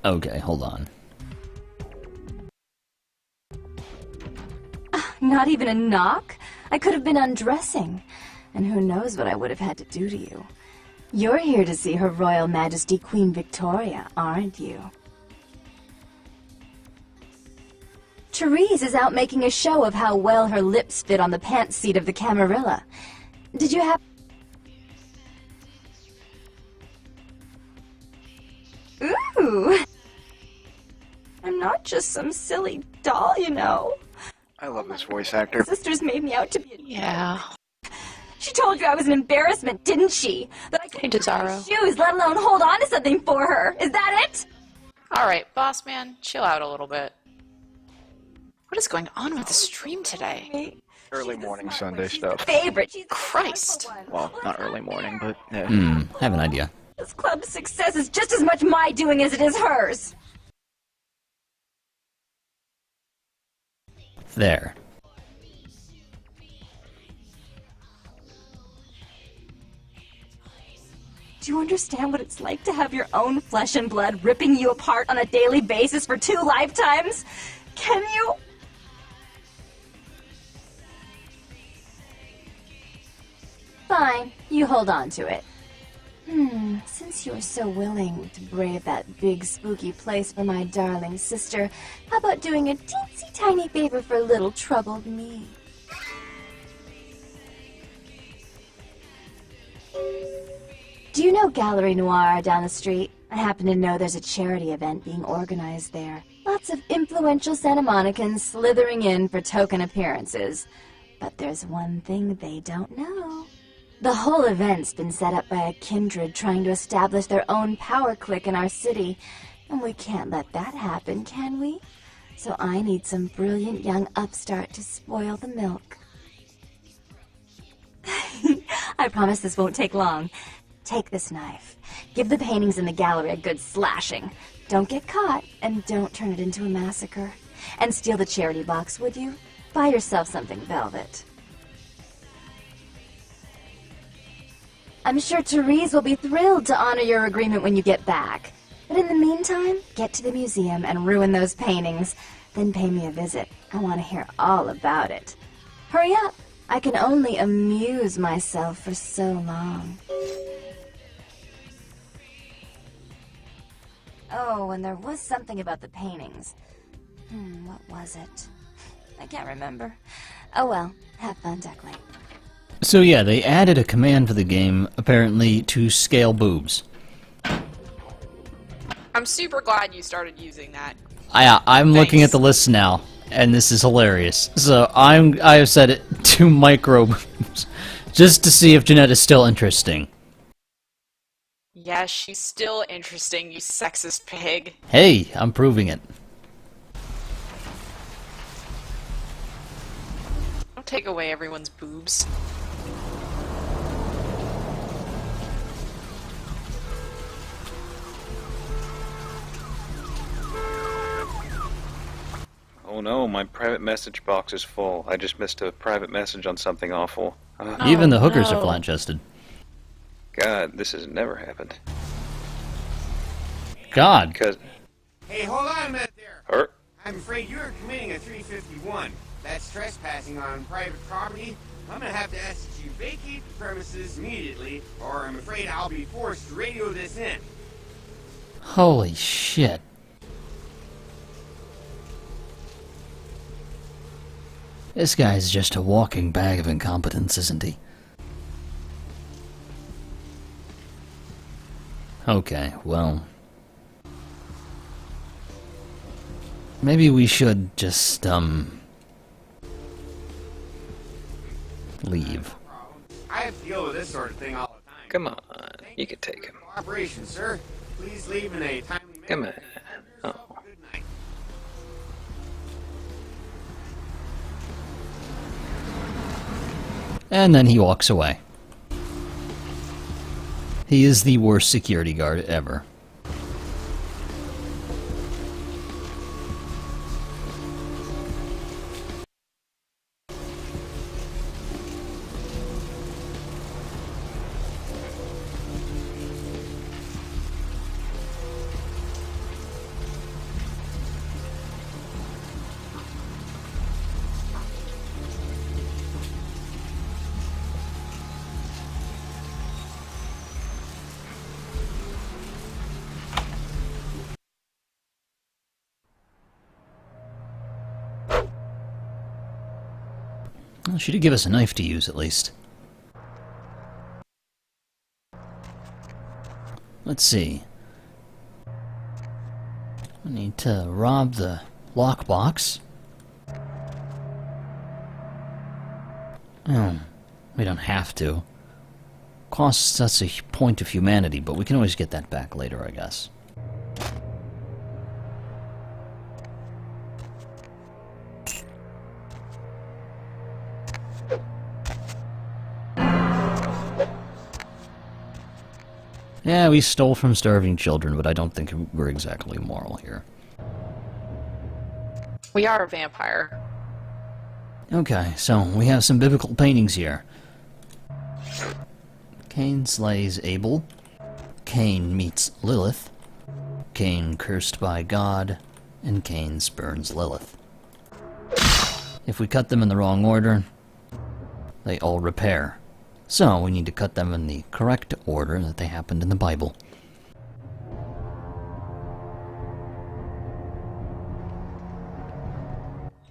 Okay, hold on. Not even a knock? I could have been undressing. And who knows what I would have had to do to you. You're here to see Her Royal Majesty Queen Victoria, aren't you? Therese is out making a show of how well her lips fit on the pants seat of the Camarilla. Did you have... Ooh! I'm not just some silly doll, you know. I love this voice actor. Sisters made me out to be a... Yeah. She told you I was an embarrassment, didn't she? That I couldn't Hey, wear Desaro. shoes, let alone hold on to something for her. Is that it? Alright, boss man, chill out a little bit. What is going on with the stream today? Early morning Sunday stuff. Favorite. She's Christ. Well, not early morning, but yeah. Have an idea. This club's success is just as much my doing as it is hers. There. Do you understand what it's like to have your own flesh and blood ripping you apart on a daily basis for 2 lifetimes? Can you? Fine, you hold on to it. Since you're so willing to brave that big spooky place for my darling sister, how about doing a teensy tiny favor for little troubled me? Do you know Gallery Noir down the street? I happen to know there's a charity event being organized there. Lots of influential Santa Monicans slithering in for token appearances. But there's one thing they don't know. The whole event's been set up by a kindred trying to establish their own power clique in our city. And we can't let that happen, can we? So I need some brilliant young upstart to spoil the milk. I promise this won't take long. Take this knife. Give the paintings in the gallery a good slashing. Don't get caught, and don't turn it into a massacre. And steal the charity box, would you? Buy yourself something velvet. I'm sure Therese will be thrilled to honor your agreement when you get back. But in the meantime, get to the museum and ruin those paintings. Then pay me a visit. I want to hear all about it. Hurry up! I can only amuse myself for so long. Oh, and there was something about the paintings. What was it? I can't remember. Oh well, have fun, Duckling. So yeah, they added a command for the game, apparently, to scale boobs. I'm super glad you started using that. I'm looking at the list now, and this is hilarious. So I have set it to micro boobs, just to see if Jeanette is still interesting. Yeah, she's still interesting, you sexist pig. Hey, I'm proving it. Don't take away everyone's boobs. Oh no, my private message box is full. I just missed a private message on something awful. Even the hookers are flat-chested. God, this has never happened. God. Because... Hey, hold on a minute there. Hurt? I'm afraid you're committing a 351. That's trespassing on private property. I'm gonna have to ask that you vacate the premises immediately, or I'm afraid I'll be forced to radio this in. Holy shit. This guy's just a walking bag of incompetence, isn't he? Okay, well... maybe we should just, leave. I have to deal with this sort of thing all the time. Come on, you can take him. Cooperation, sir. Please leave in a timely manner. Come on. Oh. And then he walks away. He is the worst security guard ever. Well, she did give us a knife to use, at least. Let's see. I need to rob the lockbox. Oh, we don't have to. Costs us a point of humanity, but we can always get that back later, I guess. Yeah, we stole from starving children, but I don't think we're exactly moral here. We are a vampire. Okay, so we have some biblical paintings here. Cain slays Abel. Cain meets Lilith. Cain cursed by God. And Cain spurns Lilith. If we cut them in the wrong order, they all repair. So we need to cut them in the correct order that they happened in the Bible.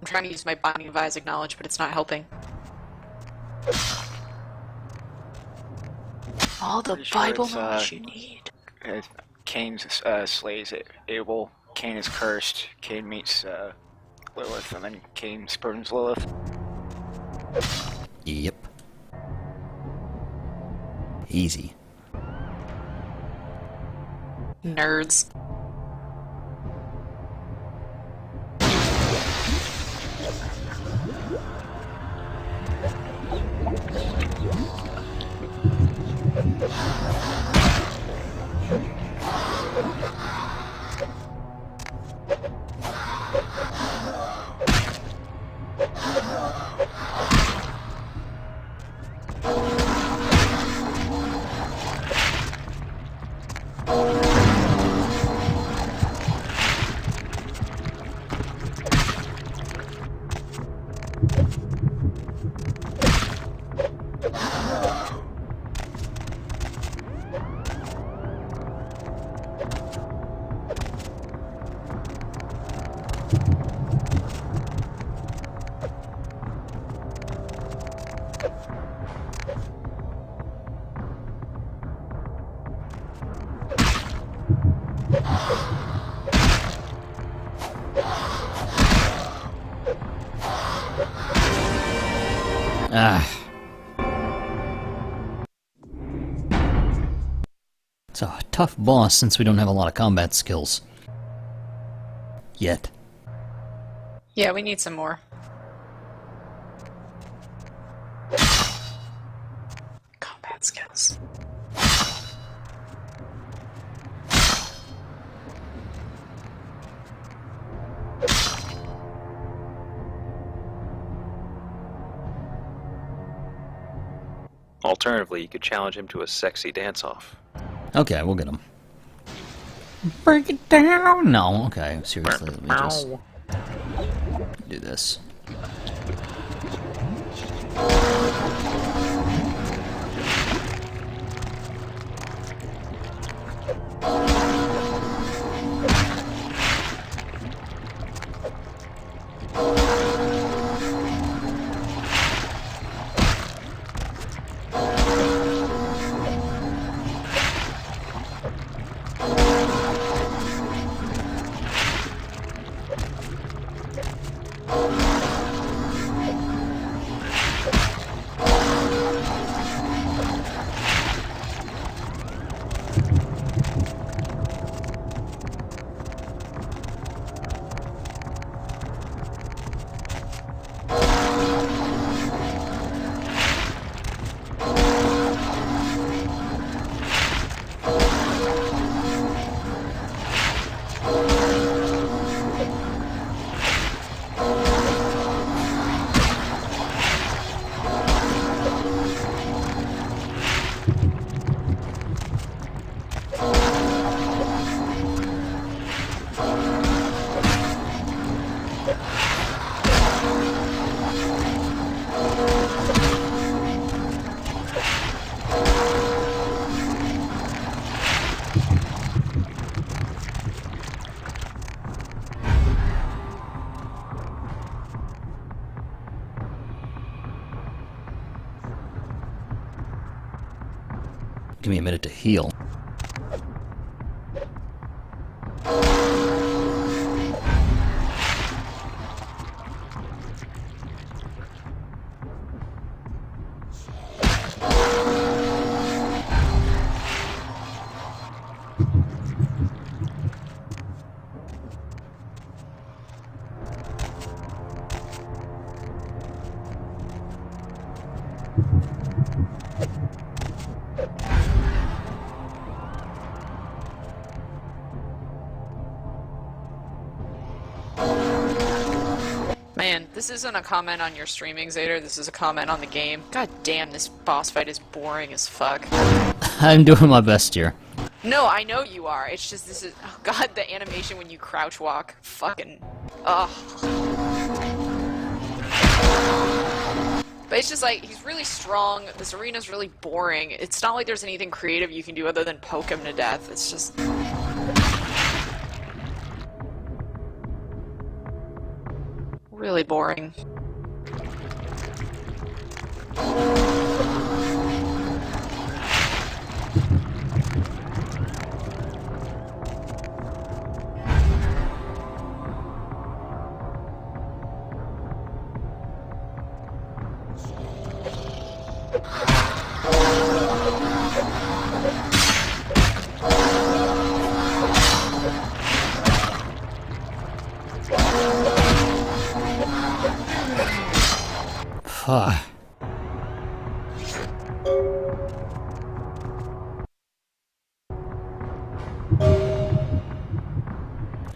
I'm trying to use my Binding of Isaac knowledge, but it's not helping. All the Bible knowledge you need. Cain slays Abel. Cain is cursed. Cain meets Lilith, and then Cain spurns Lilith. Yep. Easy. Nerds. Ah. It's a tough boss since we don't have a lot of combat skills. Yet. Yeah, we need some more. Combat skills. Alternatively, you could challenge him to a sexy dance-off. Okay, we'll get him. Break it down! No, okay, seriously, let me just do this. Give me a minute to heal. Man, this isn't a comment on your streaming, Zader. This is a comment on the game. God damn, this boss fight is boring as fuck. I'm doing my best here. No, I know you are. It's just this is... Oh god, the animation when you crouch walk. Fucking... Ugh. But it's just like, he's really strong. This arena's really boring. It's not like there's anything creative you can do other than poke him to death. It's just... really boring. Fuck.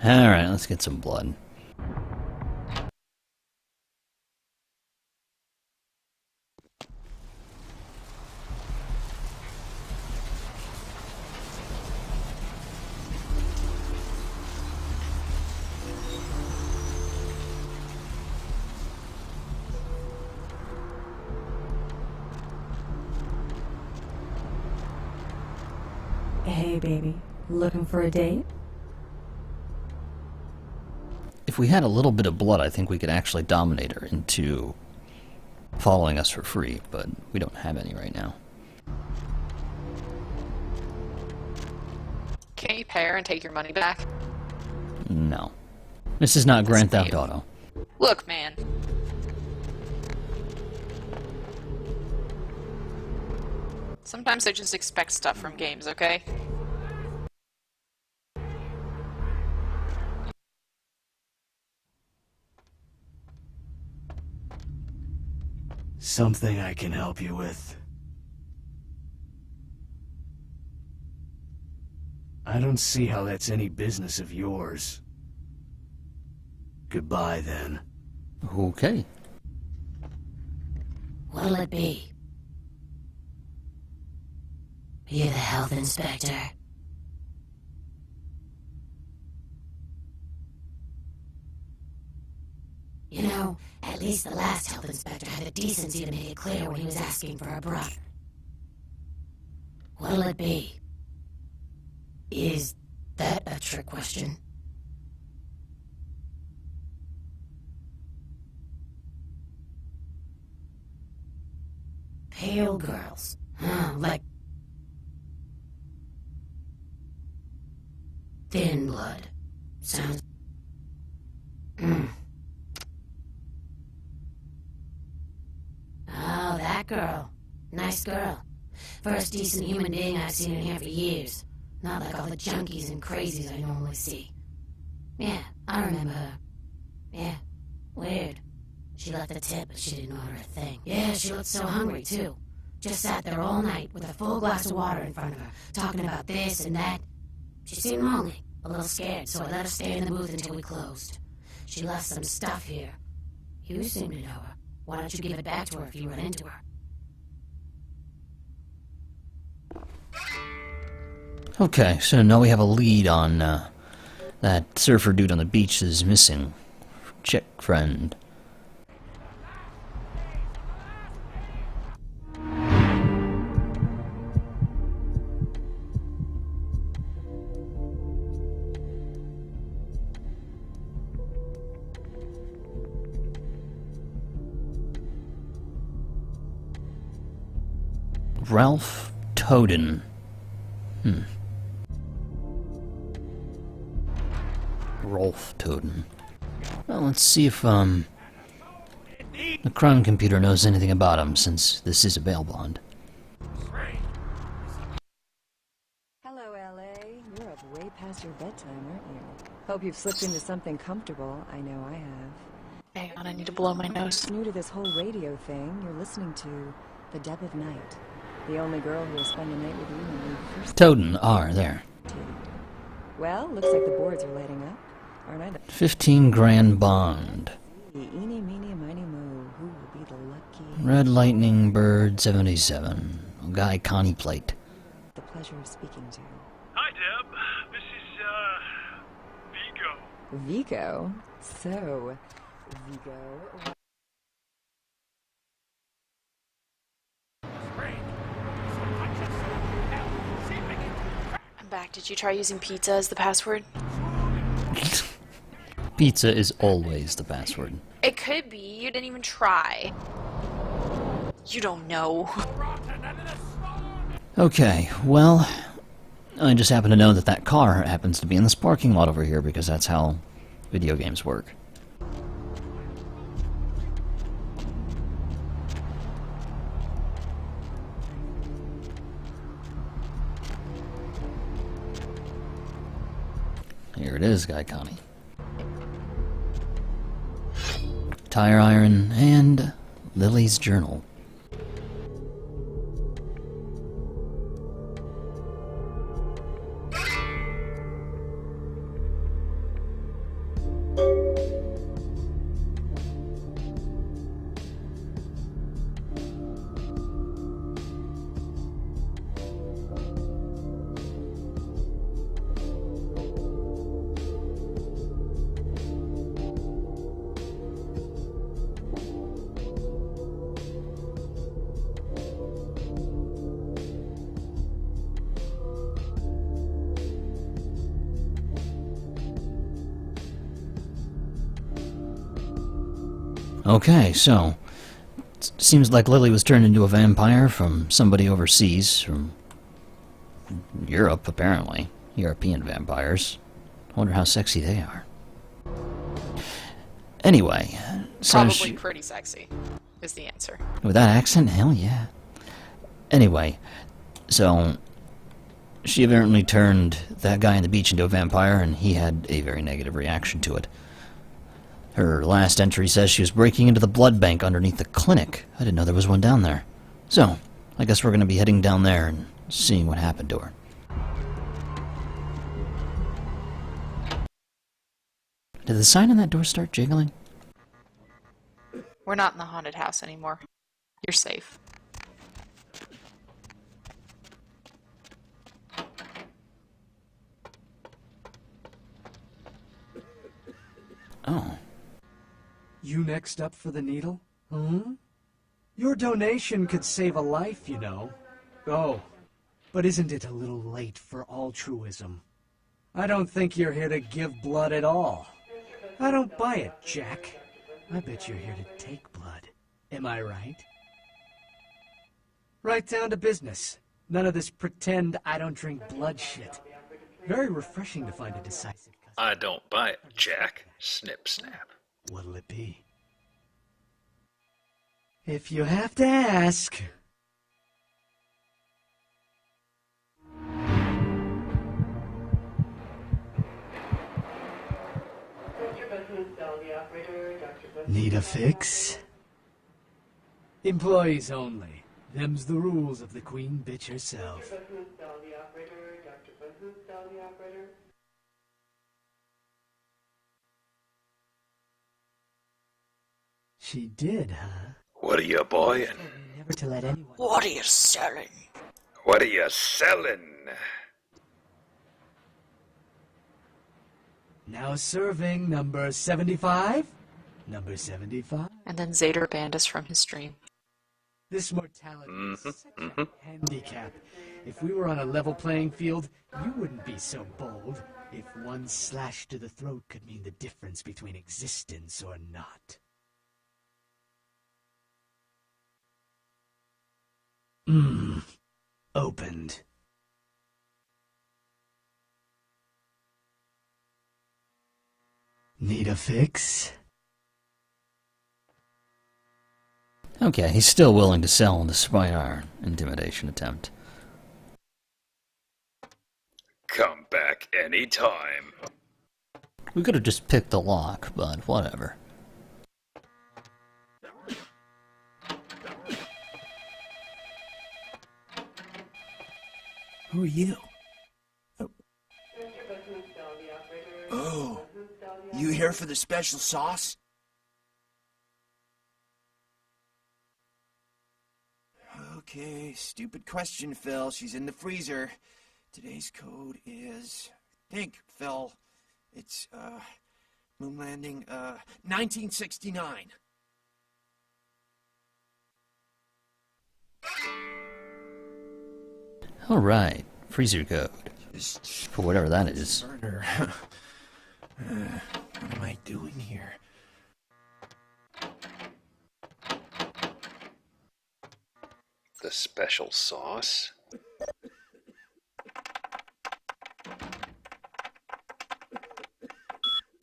Alright, let's get some blood. Hey, baby. Looking for a date? If we had a little bit of blood, I think we could actually dominate her into following us for free, but we don't have any right now. Can you pay her and take your money back? No. This is not Grand Theft Auto. Look, man. Sometimes I just expect stuff from games, okay? Something I can help you with? I don't see how that's any business of yours. Goodbye, then. Okay. What'll it be? You the health inspector? You know, at least the last health inspector had the decency to make it clear when he was asking for a brother. What'll it be? Is that a trick question? Pale girls. Like thin blood. Sounds... Oh, that girl. Nice girl. First decent human being I've seen in here for years. Not like all the junkies and crazies I normally see. Yeah, I remember her. Yeah, weird. She left a tip, but she didn't order a thing. Yeah, she looked so hungry, too. Just sat there all night with a full glass of water in front of her, talking about this and that. She seemed lonely, a little scared, so I let her stay in the booth until we closed. She left some stuff here. You seem to know her. Why don't you give it back to her if you run into her? Okay, so now we have a lead on that surfer dude on the beach is missing. Chick friend. Ralph Toden. Rolf Toden. Well, let's see if, the crime computer knows anything about him, since this is a bail bond. Hello, L.A. You're up way past your bedtime, aren't you? Hope you've slipped into something comfortable. I know I have. Hang on, I need to blow my nose. New to this whole radio thing, you're listening to The Depth of Night. The only girl who will spend the night with you when you first... Toden, there. Well, looks like the boards are lighting up. Aren't I the... 15 grand bond. Eeny, meeny, miny, mo. Who will be the lucky... Red Lightning Bird 77. Guy Connie Plate. The pleasure of speaking to. Hi, Deb. This is, Vigo. Vigo? So, Vigo... I'm back. Did you try using pizza as the password? Pizza is always the password. It could be. You didn't even try. You don't know. Okay, well, I just happen to know that that car happens to be in this parking lot over here because that's how video games work. Here it is, Guy Connie. Tire iron and Lily's journal. Okay, so Seems like Lily was turned into a vampire from somebody overseas, from Europe, apparently. European vampires. I wonder how sexy they are. Anyway, so Probably pretty sexy, is the answer. with that accent, hell yeah. Anyway, so she apparently turned that guy on the beach into a vampire, and he had a very negative reaction to it. Her last entry says she was breaking into the blood bank underneath the clinic. I didn't know there was one down there. So, I guess we're going to be heading down there and seeing what happened to her. Did the sign on that door start jiggling? We're not in the haunted house anymore. You're safe. Oh. You next up for the needle? Hmm? Your donation could save a life, you know. Oh, but isn't it a little late for altruism? I don't think you're here to give blood at all. I don't buy it, Jack. I bet you're here to take blood. Am I right? Right down to business. None of this pretend I don't drink blood shit. Very refreshing to find a decisive customer. I don't buy it, Jack. Snip, snap. What'll it be? If you have to ask. Need a fix? Employees only. Them's the rules of the queen bitch herself. She did, huh? What are you buying? Never to let anyone... What are you selling? What are you selling? Now serving number 75? Number 75? And then Zader banned us from his stream. This mortality is such a handicap. If we were on a level playing field, you wouldn't be so bold. If one slash to the throat could mean the difference between existence or not. Opened. Need a fix? Okay, he's still willing to sell despite our intimidation attempt. Come back anytime. We could have just picked the lock, but whatever. Who are you? Oh, you here for the special sauce? Okay, stupid question, Phil. She's in the freezer. Today's code is... Think, Phil. It's, moon landing, 1969. Alright, freezer code. For whatever that is. Burner. What am I doing here? The special sauce?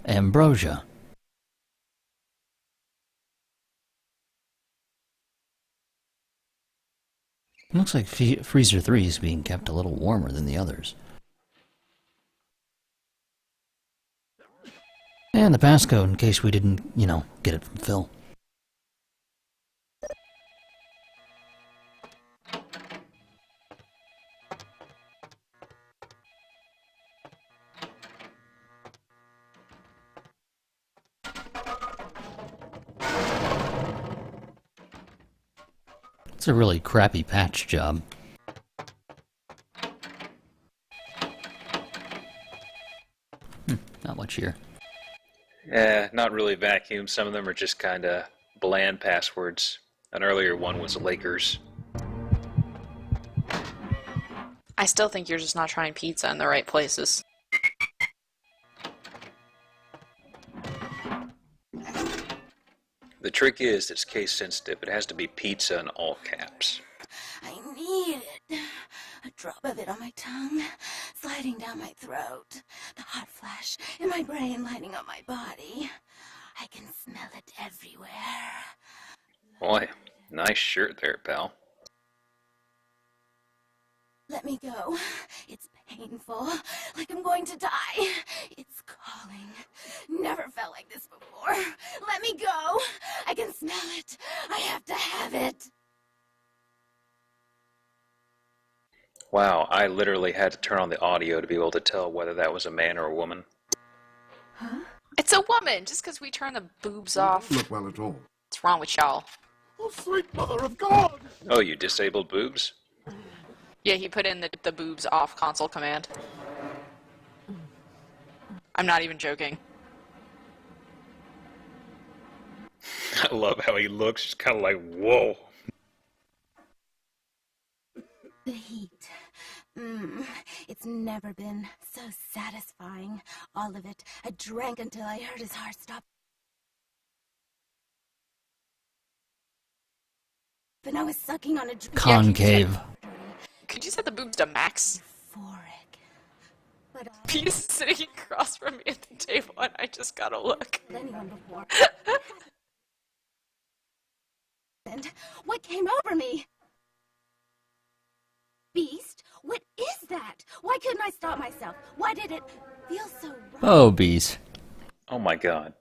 Ambrosia. Looks like Freezer 3 is being kept a little warmer than the others. And the passcode in case we didn't, get it from Phil. It's a really crappy patch job. Not much here. Not really vacuum. Some of them are just kind of bland passwords. An earlier one was Lakers. I still think you're just not trying pizza in the right places. The trick is it's case sensitive. It has to be pizza in all caps. I need it. A drop of it on my tongue, sliding down my throat. The hot flash in my brain lighting up my body. I can smell it everywhere. Boy, nice shirt there, pal. Let me go. It's painful, like I'm going to die. It's calling. Never felt like this before. Let me go. I can smell it. I have to have it. Wow, I literally had to turn on the audio to be able to tell whether that was a man or a woman. Huh? It's a woman, just because we turn the boobs off. Look well at all. What's wrong with y'all? Oh, sweet mother of God! Oh, you disabled boobs? Yeah, he put in the boobs off console command. I'm not even joking. I love how he looks, just kind of like, whoa. The heat. It's never been so satisfying. All of it. I drank until I heard his heart stop. And I was sucking on a concave. Could you set the boobs to max? Euphoric. But He's sitting across from me at the table and I just gotta look. Anyone before. And what came over me? Beast? What is that? Why couldn't I stop myself? Why did it feel so wrong? Oh, bees. Oh my god.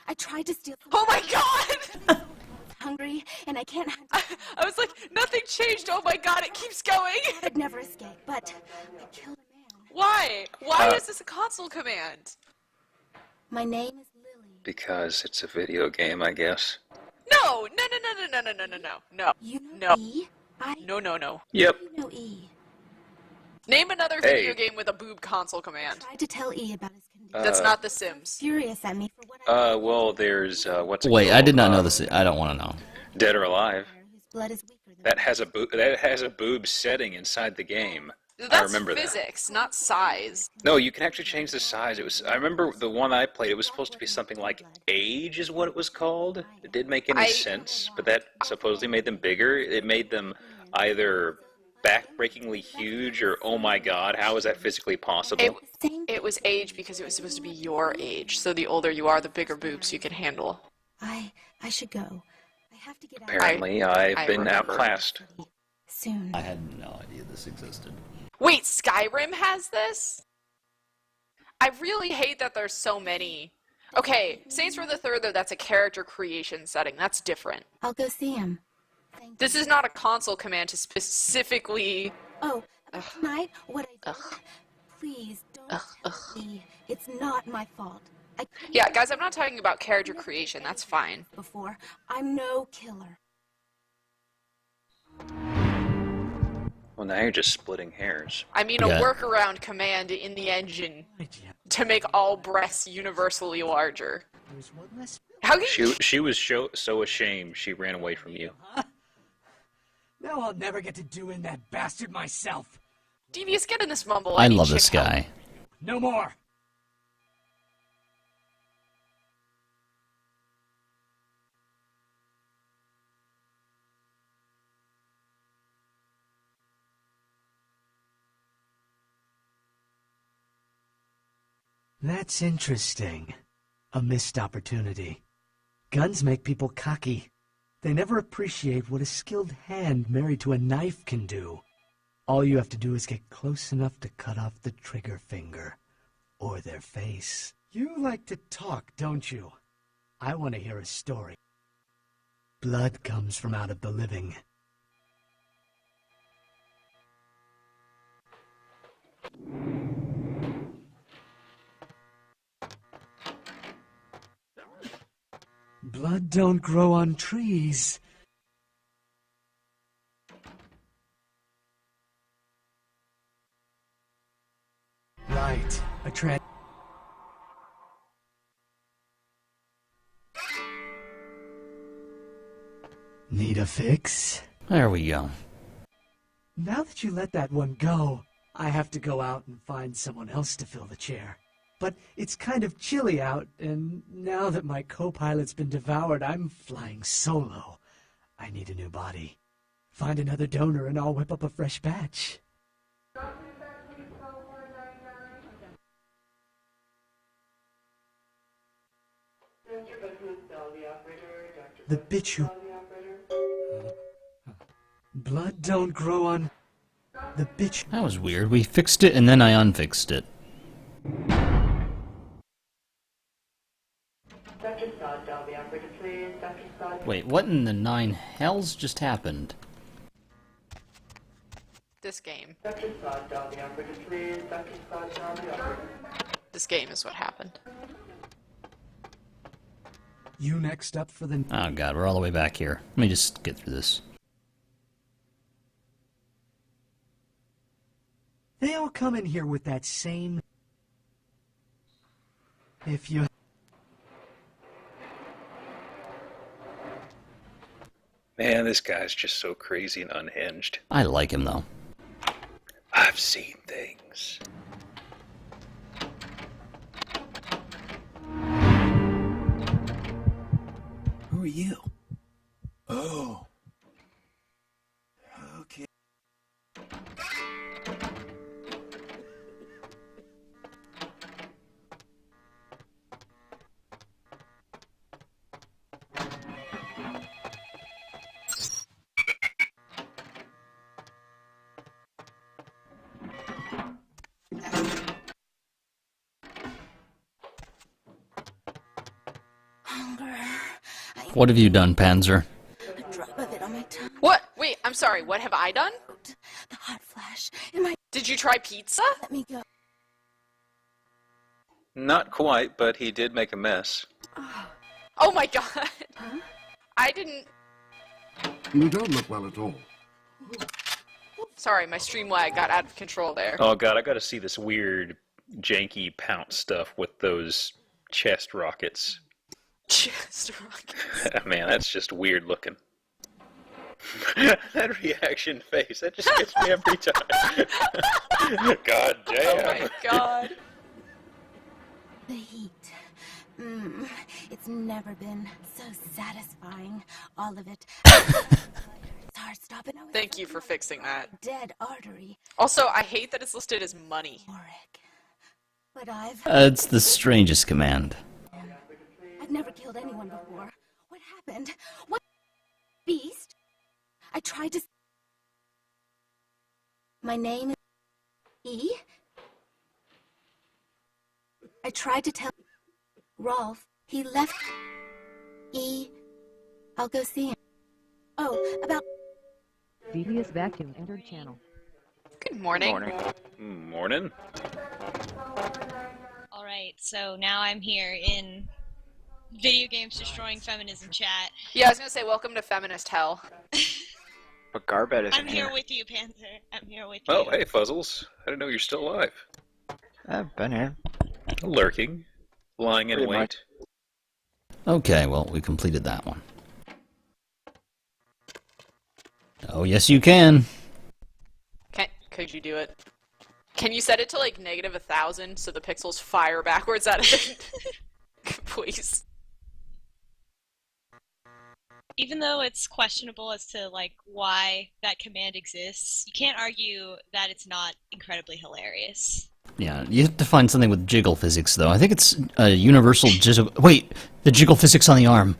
I tried to steal. Oh my god! Hungry, and I can't. I was like, nothing changed. Oh my god, it keeps going. I'd never escape, but I killed a man. Why? Why is this a console command? My name is Lily. Because it's a video game, I guess. No. You know No. E? No. Yep. You know E. Name another video game with a boob console command. Tried to tell E about his condition. That's not The Sims. Furious at me for what I Well, there's, what's it Wait, called? I did not know this. I don't want to know. Dead or Alive. whose blood is weaker than That has a boob setting inside the game. I That's remember that. physics, not size. No, you can actually change the size. I remember the one I played, it was supposed to be something like Age is what it was called. It didn't make any sense, but that supposedly made them bigger. It made them either back-breakingly huge or, oh my god, how is that physically possible? It was age because it was supposed to be your age. So the older you are, the bigger boobs you can handle. I should go. I have to get out. Apparently, I've been remember. outclassed. Soon. I had no idea this existed. Wait, Skyrim has this? I really hate that there's so many. Okay, Saints Row the Third, though, that's a character creation setting. That's different. I'll go see him. This is not a console command to specifically... Oh, tonight, what I did. Please, don't tell me. It's not my fault. Yeah, guys, I'm not talking about character creation. That's fine. Before, I'm no killer. Well, now you're just splitting hairs. I mean, a workaround command in the engine to make all breasts universally larger. How can She was so ashamed she ran away from you. Now I'll never get to do in that bastard myself. Devious, get in this mumble. I need love this chick help. guy. No more. That's interesting. A missed opportunity. Guns make people cocky. They never appreciate what a skilled hand married to a knife can do. All you have to do is get close enough to cut off the trigger finger. Or their face. You like to talk, don't you? I want to hear a story. Blood comes from out of the living. Blood don't grow on trees. Right, a trend. Need a fix? There we go. Now that you let that one go, I have to go out and find someone else to fill the chair. But it's kind of chilly out, and now that my co-pilot's been devoured, I'm flying solo. I need a new body. Find another donor and I'll whip up a fresh batch. The bitch who... Blood don't grow on... The bitch... That was weird. We fixed it and then I unfixed it. Wait, what in the nine hells just happened? This game. This game is what happened. You next up for the... Oh god, we're all the way back here. Let me just get through this. They all come in here with that same... If you... Man, this guy's just so crazy and unhinged. I like him though. I've seen things. Who are you? Oh. Okay. What have you done, Panzer? What? Wait, I'm sorry. What have I done? The hot flash in my... Did you try pizza? Let me go. Not quite, but he did make a mess. Oh my god. Huh? I didn't... You don't look well at all. Sorry, my stream lag got out of control there. Oh god, I gotta see this weird, janky pounce stuff with those chest rockets. Chest rockets? Man, that's just weird looking. That reaction face, that just gets me every time. God damn. Oh my god. The heat. It's never been so satisfying. All of it. It's hard stopping. Thank you for fixing that. Dead artery. Also, I hate that it's listed as money. But I've It's the strangest command. never killed anyone before. What happened? What beast? I tried to... My name is... E? I tried to tell... Rolf. He left... E... I'll go see him. Oh, about... Devious vacuum entered channel. Good morning. Morning. Alright, so now I'm here in Video Games Destroying Feminism chat. Yeah, I was gonna say, welcome to Feminist Hell. But Garbett isn't I'm here with you, Panzer. I'm here with you. Oh, hey, Fuzzles. I didn't know you're still alive. I've been here. Lurking. Lying in Pretty wait. much. Okay, well, we completed that one. Oh, yes you can. Could you do it? Can you set it to like -1,000 so the pixels fire backwards out of it? Please. Even though it's questionable as to like why that command exists, you can't argue that it's not incredibly hilarious. Yeah, you have to find something with jiggle physics, though. I think it's a universal jiggle... Wait! The jiggle physics on the arm.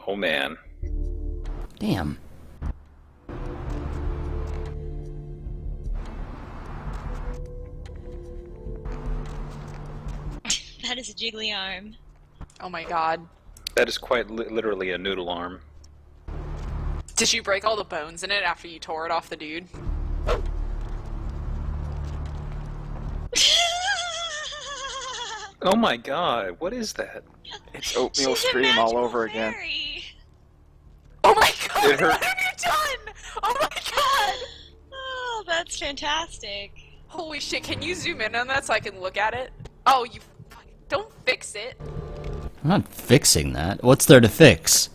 Oh, man. Damn. That is a jiggly arm. Oh my god. That is quite literally a noodle arm. Did you break all the bones in it after you tore it off the dude? Oh my god, what is that? It's oatmeal stream all over again. Oh my god, It hurt. what have you done? Oh my god! Oh, that's fantastic. Holy shit, can you zoom in on that so I can look at it? Oh, you... Don't fix it. I'm not fixing that. What's there to fix?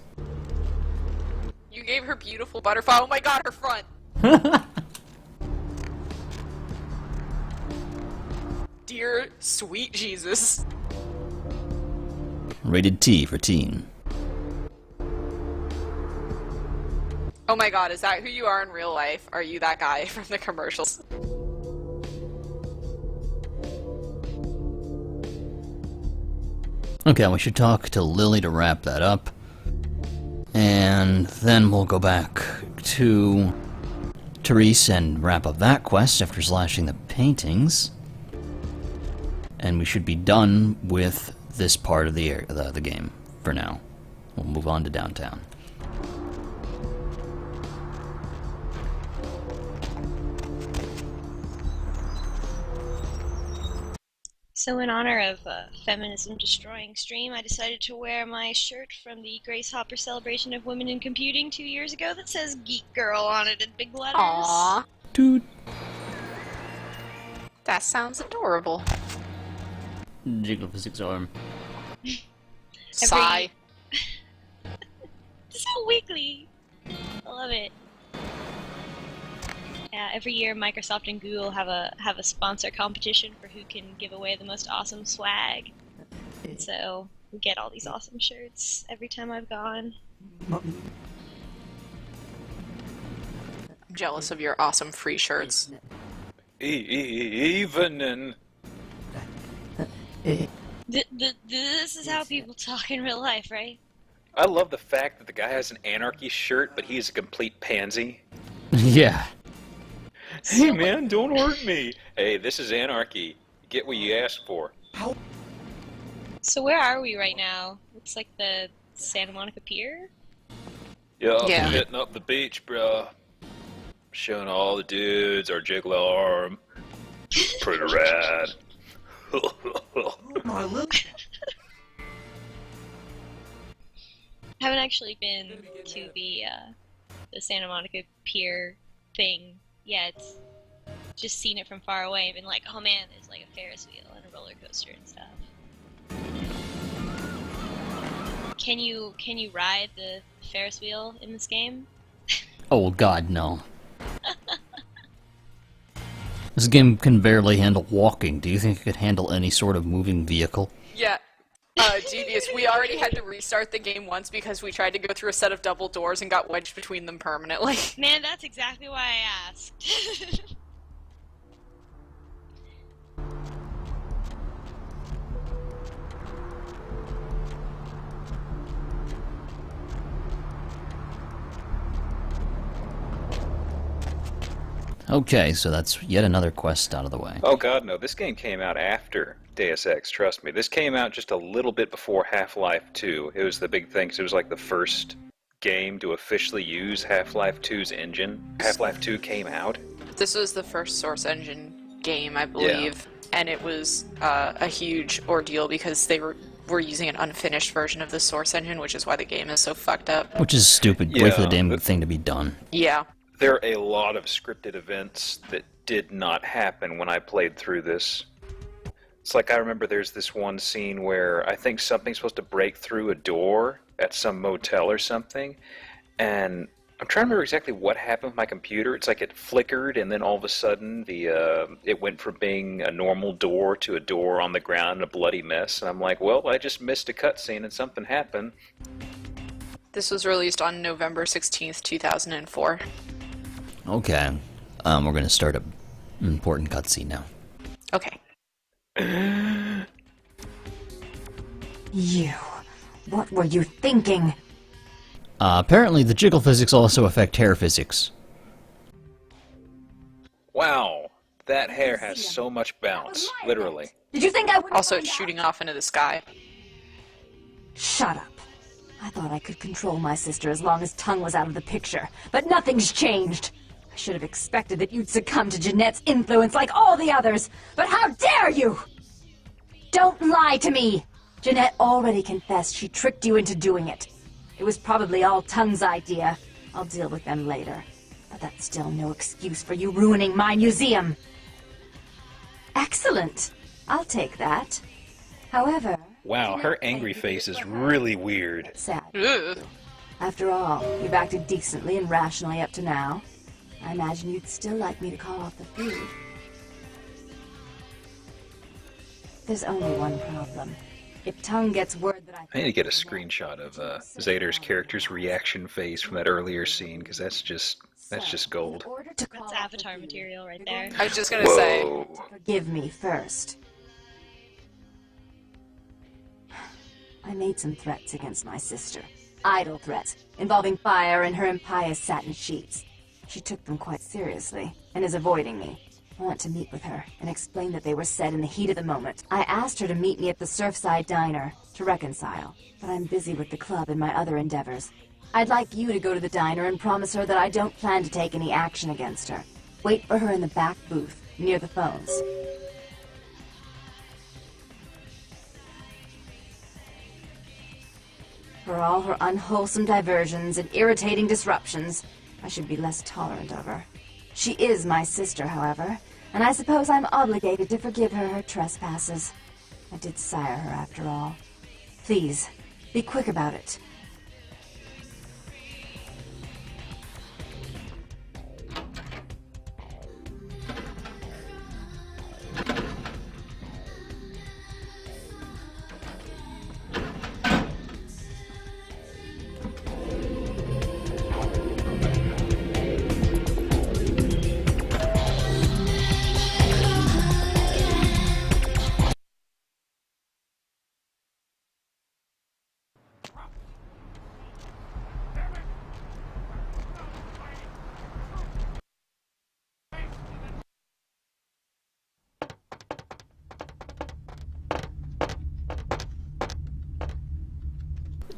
You gave her beautiful butterfly. Oh my god, her front. dear, sweet Jesus. Rated T for teen. Oh my god, is that who you are in real life? Are you that guy from the commercials? Okay, we should talk to Lily to wrap that up. And then we'll go back to Therese and wrap up that quest after slashing the paintings. And we should be done with this part of the game for now. We'll move on to downtown. So in honor of Feminism Destroying Stream, I decided to wear my shirt from the Grace Hopper celebration of women in computing 2 years ago that says Geek Girl on it in big letters. Aww. Dude. That sounds adorable. Jiggle physics arm. Sigh. So weekly. I love it. Yeah, every year Microsoft and Google have a sponsor competition for who can give away the most awesome swag. And so we get all these awesome shirts every time I've gone. I'm jealous of your awesome free shirts. Evening. This is how people talk in real life, right? I love the fact that the guy has an anarchy shirt, but he's a complete pansy. Yeah. Hey man, don't hurt me. Hey, this is anarchy. Get what you asked for. So where are we right now? Looks like the Santa Monica Pier? Yeah, Yeah. hitting up the beach, bruh. Showing all the dudes our jiggler arm. Pretty rad. Haven't actually been to the Santa Monica Pier thing yet. Just seen it from far away and been like, oh man, there's like a Ferris wheel and a roller coaster and stuff. Can you ride the Ferris wheel in this game? Oh god, no. This game can barely handle walking. Do you think it could handle any sort of moving vehicle? Yeah. Devious, we already had to restart the game once because we tried to go through a set of double doors and got wedged between them permanently. Man, that's exactly why I asked. Okay, so that's yet another quest out of the way. Oh god, no. This game came out after Deus Ex, trust me. This came out just a little bit before Half-Life 2. It was the big thing, 'cause it was like the first game to officially use Half-Life 2's engine. Half-Life 2 came out. This was the first Source Engine game, I believe, and it was a huge ordeal because they were using an unfinished version of the Source Engine, which is why the game is so fucked up. Which is stupid. Wait for the damn thing to be done. Yeah. There are a lot of scripted events that did not happen when I played through this. It's like I remember there's this one scene where I think something's supposed to break through a door at some motel or something, and I'm trying to remember exactly what happened with my computer. It's like it flickered, and then all of a sudden it went from being a normal door to a door on the ground in a bloody mess, and I'm like, well, I just missed a cutscene and something happened. This was released on November 16th, 2004. Okay, we're gonna start an important cutscene now. Okay. You. What were you thinking? Apparently the jiggle physics also affect hair physics. Wow, that hair has so much bounce, literally. Did you think I would? Also, it's shooting off into the sky. Shut up. I thought I could control my sister as long as Tongue was out of the picture, but nothing's changed. I should have expected that you'd succumb to Jeanette's influence like all the others, but how dare you! Don't lie to me! Jeanette already confessed she tricked you into doing it. It was probably all Tongue's idea. I'll deal with them later. But that's still no excuse for you ruining my museum. Excellent. I'll take that. However... Wow, her angry face is really weird. Sad. Ugh. After all, you've acted decently and rationally up to now. I imagine you'd still like me to call off the feud. There's only one problem. If Tongue gets word that I need to get a screenshot of Zader's character's reaction face from that earlier scene, because that's just gold. That's Avatar material right there. I was just gonna say. Forgive me first. I made some threats against my sister. Idle threats, involving fire and her impious satin sheets. She took them quite seriously, and is avoiding me. I want to meet with her, and explain that they were said in the heat of the moment. I asked her to meet me at the Surfside Diner, to reconcile, but I'm busy with the club and my other endeavors. I'd like you to go to the diner and promise her that I don't plan to take any action against her. Wait for her in the back booth, near the phones. For all her unwholesome diversions and irritating disruptions, I should be less tolerant of her. She is my sister, however, and I suppose I'm obligated to forgive her trespasses. I did sire her, after all. Please, be quick about it.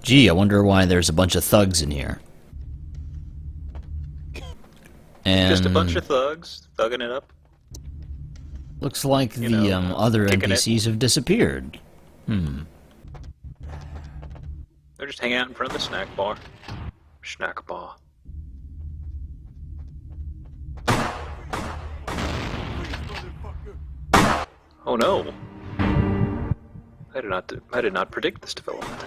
Gee, I wonder why there's a bunch of thugs in here. And Just a bunch of thugs thugging it up. Looks like the other kicking it. NPCs have disappeared. They're just hanging out in front of the snack bar. Snack bar. Oh no! I did not predict this development.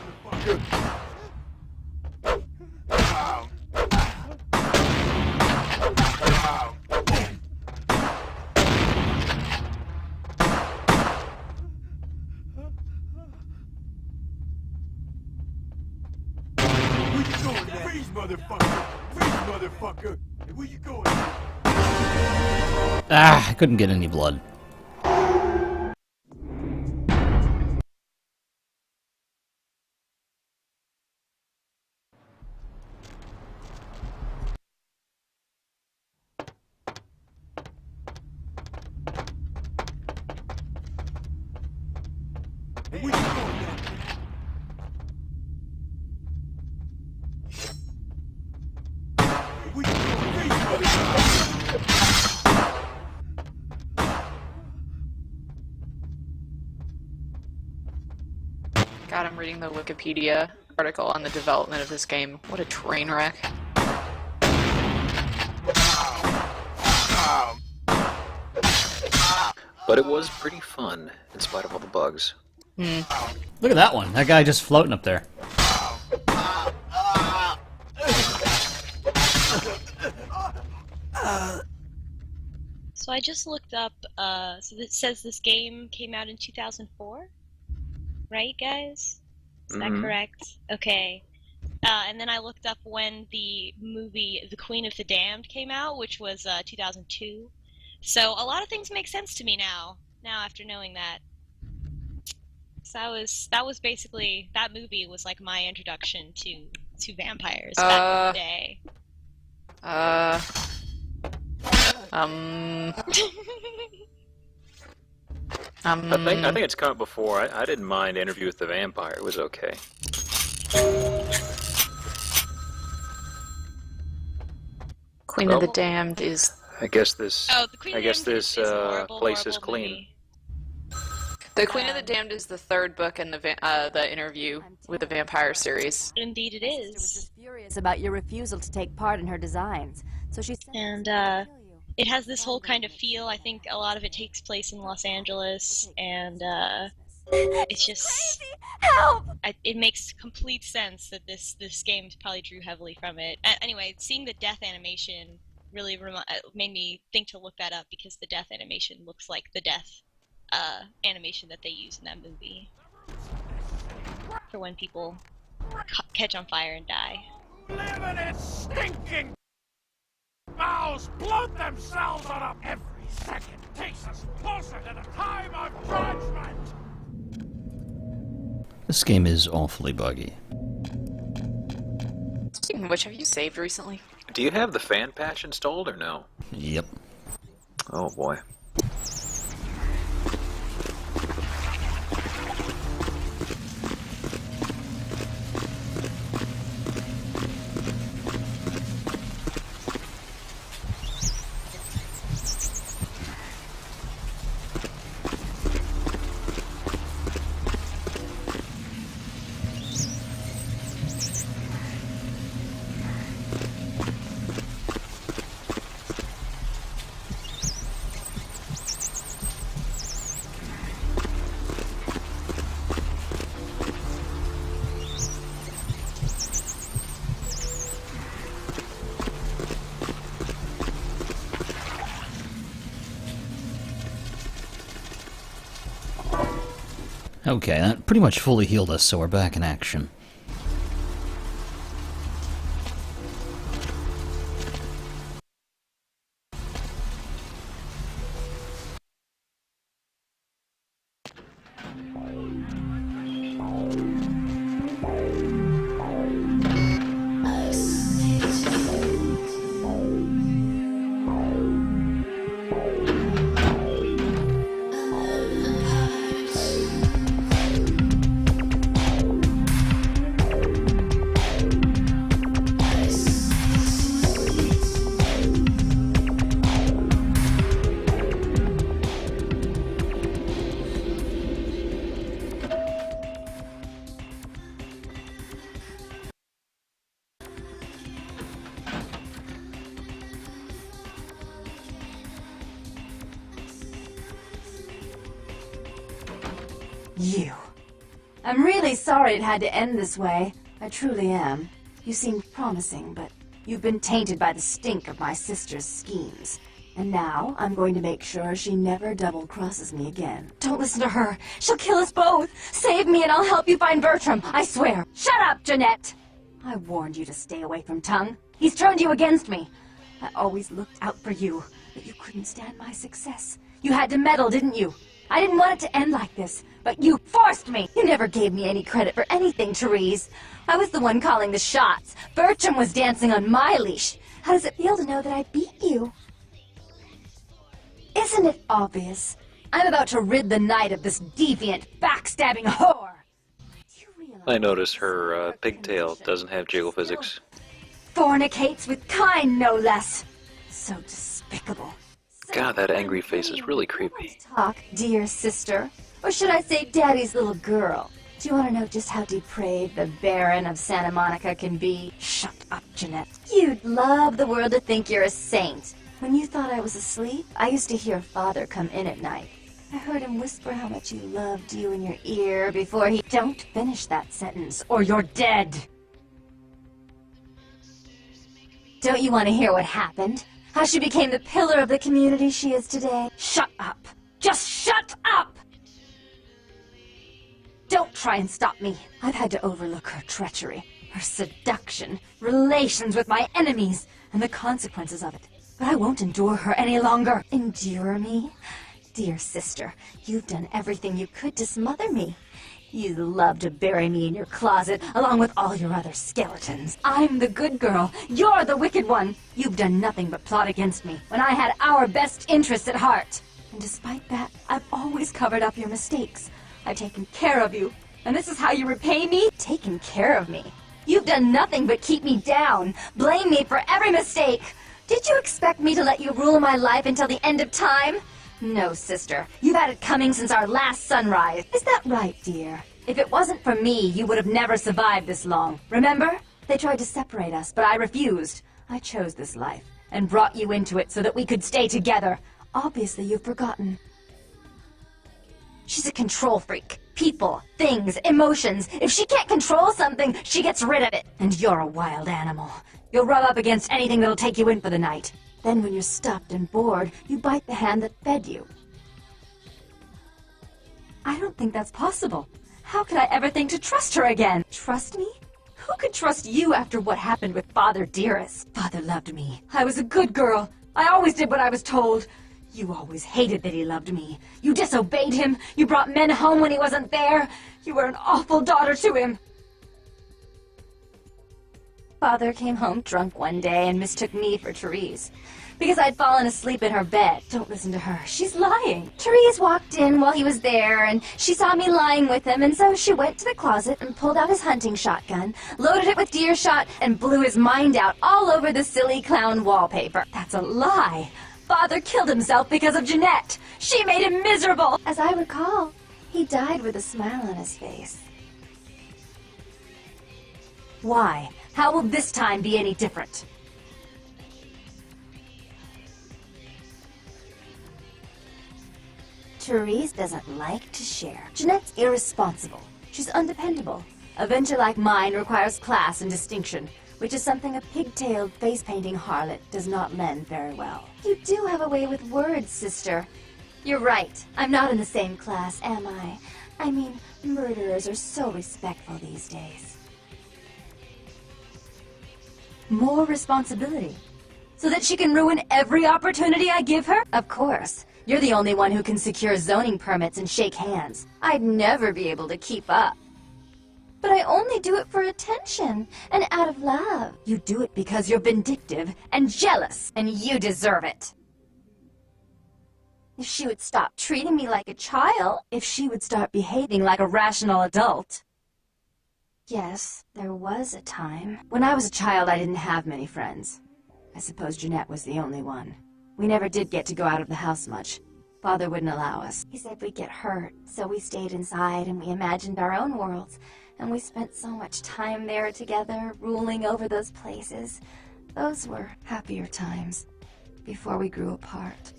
Freeze, motherfucker! Freeze, motherfucker! Where you going? Ah, I couldn't get any blood. God, I'm reading the Wikipedia article on the development of this game. What a train wreck. But it was pretty fun, in spite of all the bugs. Look at that one. That guy just floating up there. So I just looked up, so it says this game came out in 2004? Right, guys? Is that correct? Okay. And then I looked up when the movie The Queen of the Damned came out, which was 2002. So a lot of things make sense to me now after knowing that. So that was basically, that movie was like my introduction to vampires back in the day. I think it's come up before. I didn't mind Interview with the Vampire. It was okay. Queen of the Damned is... I guess this. The Queen of the Damned is a horrible, place horrible is clean. movie. The Queen of the Damned is the third book in the Interview with the Vampire series. Indeed it is. Furious about your refusal to take part in her designs, so she And it has this whole kind of feel. I think a lot of it takes place in Los Angeles, and it's just help. It makes complete sense that this game probably drew heavily from it. Anyway, seeing the death animation really made me think to look that up, because the death animation looks like the death animation that they use in that movie for when people catch on fire and die. Living in stinking mouths bloat themselves on up. Every second takes us closer to the time of judgment. This game is awfully buggy. Speaking of which, have you saved recently? Do you have the fan patch installed or no? Yep. Oh boy. Okay, that pretty much fully healed us, so we're back in action. You. I'm really sorry it had to end this way. I truly am. You seemed promising, but you've been tainted by the stink of my sister's schemes. And now, I'm going to make sure she never double-crosses me again. Don't listen to her. She'll kill us both. Save me and I'll help you find Bertram. I swear. Shut up, Jeanette! I warned you to stay away from Tongue. He's turned you against me. I always looked out for you, but you couldn't stand my success. You had to meddle, didn't you? I didn't want it to end like this, but you forced me! You never gave me any credit for anything, Therese. I was the one calling the shots. Bertram was dancing on my leash. How does it feel to know that I beat you? Isn't it obvious? I'm about to rid the night of this deviant, backstabbing whore! I notice her pigtail doesn't have jiggle physics. Fornicates with kind, no less. So despicable. God, that angry face is really creepy. Talk, dear sister. Or should I say daddy's little girl? Do you want to know just how depraved the Baron of Santa Monica can be? Shut up, Jeanette. You'd love the world to think you're a saint. When you thought I was asleep, I used to hear Father come in at night. I heard him whisper how much he loved you in your ear before he... Don't finish that sentence, or you're dead! Don't you want to hear what happened? How she became the pillar of the community she is today? Shut up! Just shut up! Don't try and stop me. I've had to overlook her treachery, her seduction, relations with my enemies, and the consequences of it. But I won't endure her any longer. Endure me? Dear sister, you've done everything you could to smother me. You love to bury me in your closet, along with all your other skeletons. I'm the good girl. You're the wicked one. You've done nothing but plot against me, when I had our best interests at heart. And despite that, I've always covered up your mistakes. I've taken care of you. And this is how you repay me? Taken care of me. You've done nothing but keep me down, blame me for every mistake. Did you expect me to let you rule my life until the end of time? No, sister. You've had it coming since our last sunrise. Is that right, dear? If it wasn't for me, you would have never survived this long. Remember? They tried to separate us, but I refused. I chose this life, and brought you into it so that we could stay together. Obviously, you've forgotten. She's a control freak. People, things, emotions. If she can't control something, she gets rid of it. And you're a wild animal. You'll rub up against anything that'll take you in for the night. Then when you're stuffed and bored, you bite the hand that fed you. I don't think that's possible. How could I ever think to trust her again? Trust me? Who could trust you after what happened with Father Dearest? Father loved me. I was a good girl. I always did what I was told. You always hated that he loved me. You disobeyed him. You brought men home when he wasn't there. You were an awful daughter to him. Father came home drunk one day and mistook me for Therese. Because I'd fallen asleep in her bed. Don't listen to her. She's lying. Therese walked in while he was there, and she saw me lying with him, and so she went to the closet and pulled out his hunting shotgun, loaded it with deer shot, and blew his mind out all over the silly clown wallpaper. That's a lie. Father killed himself because of Jeanette. She made him miserable. As I recall, he died with a smile on his face. Why? How will this time be any different? Therese doesn't like to share. Jeanette's irresponsible. She's undependable. A venture like mine requires class and distinction, which is something a pigtailed, face-painting harlot does not lend very well. You do have a way with words, sister. You're right. I'm not in the same class, am I? I mean, murderers are so respectful these days. More responsibility. So that she can ruin every opportunity I give her? Of course. You're the only one who can secure zoning permits and shake hands. I'd never be able to keep up. But I only do it for attention and out of love. You do it because you're vindictive and jealous, and you deserve it. If she would stop treating me like a child, if she would start behaving like a rational adult. Yes, there was a time. When I was a child, I didn't have many friends. I suppose Jeanette was the only one. We never did get to go out of the house much. Father wouldn't allow us. He said we'd get hurt, so we stayed inside and we imagined our own worlds. And we spent so much time there together, ruling over those places. Those were happier times, before we grew apart.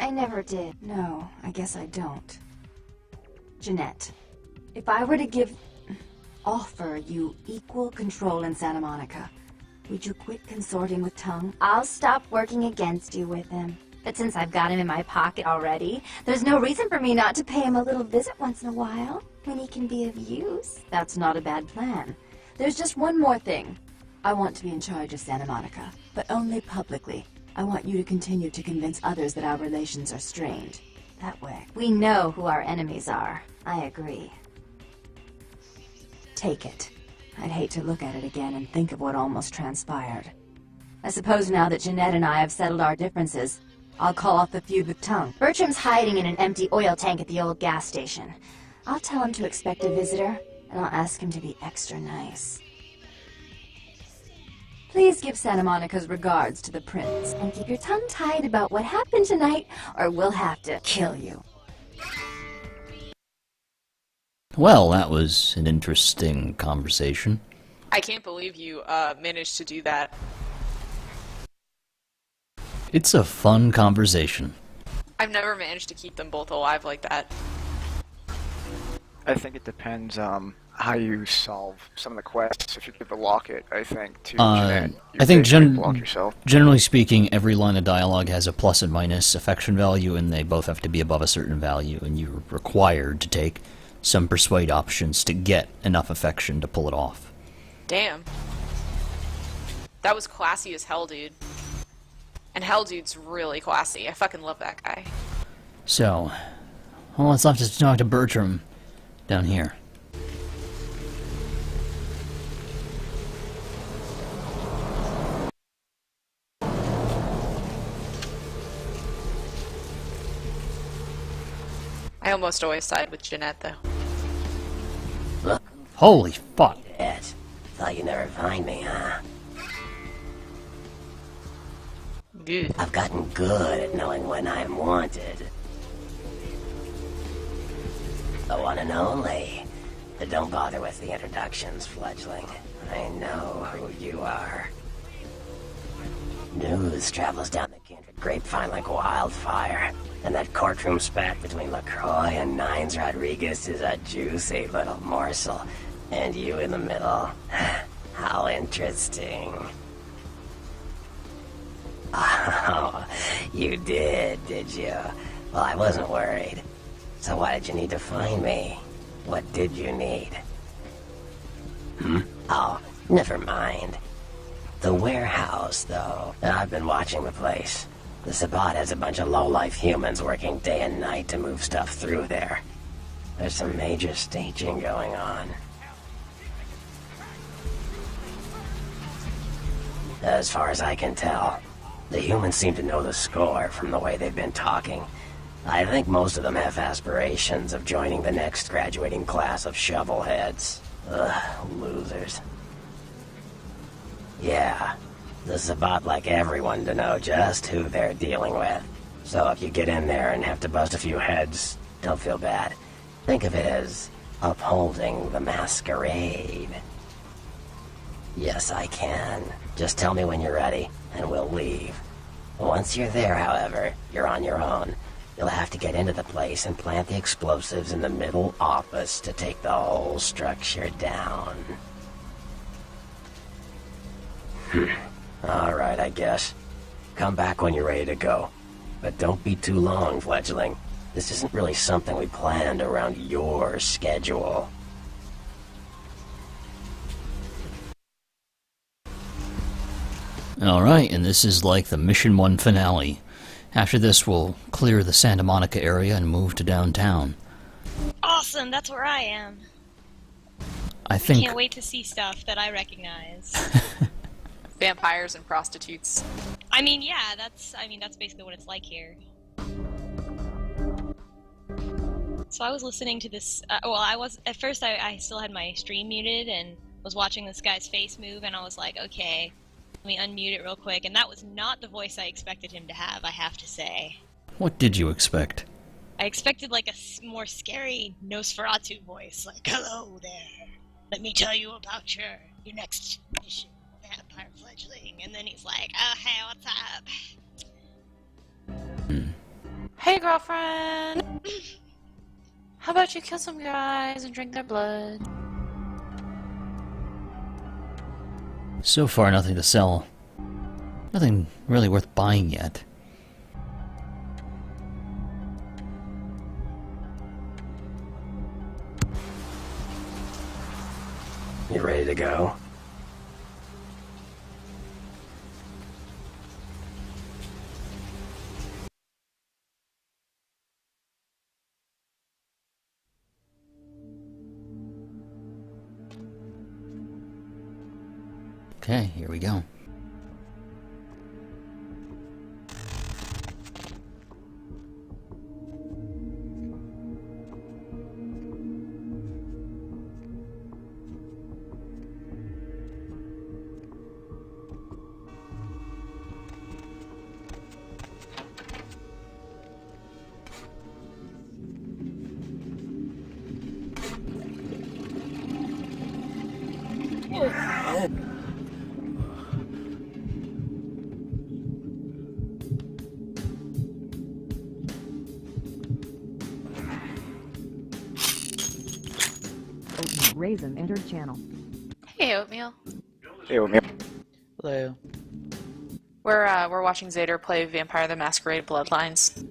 I never did. No, I guess I don't. Jeanette, if I were to offer you equal control in Santa Monica, would you quit consorting with Tongue? I'll stop working against you with him. But since I've got him in my pocket already, there's no reason for me not to pay him a little visit once in a while, when he can be of use. That's not a bad plan. There's just one more thing. I want to be in charge of Santa Monica, but only publicly. I want you to continue to convince others that our relations are strained. That way, we know who our enemies are. I agree. Take it. I'd hate to look at it again and think of what almost transpired. I suppose now that Jeanette and I have settled our differences, I'll call off the feud with Tongue. Bertram's hiding in an empty oil tank at the old gas station. I'll tell him to expect a visitor, and I'll ask him to be extra nice. Please give Santa Monica's regards to the prince, and keep your tongue tied about what happened tonight, or we'll have to kill you. Well, that was an interesting conversation. I can't believe you managed to do that. It's a fun conversation. I've never managed to keep them both alive like that. I think it depends how you solve some of the quests. If you give the locket, I think, to Jeanette, I think block yourself. generally speaking, every line of dialogue has a plus and minus affection value, and they both have to be above a certain value, and you're required to take some persuade options to get enough affection to pull it off. Damn. That was classy as hell, dude. And hell, dude's really classy. I fucking love that guy. So, well, let's have to talk to Bertram down here. I almost always side with Jeanette, though. Look. Holy fuck. Thought you'd never find me, huh? Good. I've gotten good at knowing when I'm wanted. The one and only. But don't bother with the introductions, fledgling. I know who you are. News travels down the kindred grapevine like wildfire. And that courtroom spat between LaCroix and Nines Rodriguez is a juicy little morsel. And you in the middle. How interesting. Oh, you did you? Well, I wasn't worried. So why did you need to find me? What did you need? Oh, never mind. The warehouse, though. I've been watching the place. The Sabbat has a bunch of low-life humans working day and night to move stuff through there. There's some major staging going on. As far as I can tell, the humans seem to know the score from the way they've been talking. I think most of them have aspirations of joining the next graduating class of shovelheads. Ugh, losers. Yeah, the Sabbat like everyone to know just who they're dealing with. So if you get in there and have to bust a few heads, don't feel bad. Think of it as upholding the Masquerade. Yes, I can. Just tell me when you're ready, and we'll leave. Once you're there, however, you're on your own. You'll have to get into the place and plant the explosives in the middle office to take the whole structure down. Alright, I guess. Come back when you're ready to go. But don't be too long, fledgling. This isn't really something we planned around your schedule. Alright, and this is like the Mission 1 finale. After this, we'll clear the Santa Monica area and move to downtown. Awesome, that's where I am. I think... Can't wait to see stuff that I recognize. Vampires and prostitutes. I mean, yeah, that's basically what it's like here. So I was listening to this, at first I still had my stream muted and was watching this guy's face move, and I was like, okay, let me unmute it real quick, and that was not the voice I expected him to have, I have to say. What did you expect? I expected like a more scary Nosferatu voice, like, hello there, let me tell you about your next mission, vampire fledgling, and then he's like, oh hey, what's up? Hey girlfriend! How about you kill some guys and drink their blood? So far, nothing to sell. Nothing really worth buying yet. You ready to go? Okay, here we go. Raisin entered channel. Hey, Oatmeal. Hey, Oatmeal. Hello. We're watching Zader play Vampire the Masquerade Bloodlines.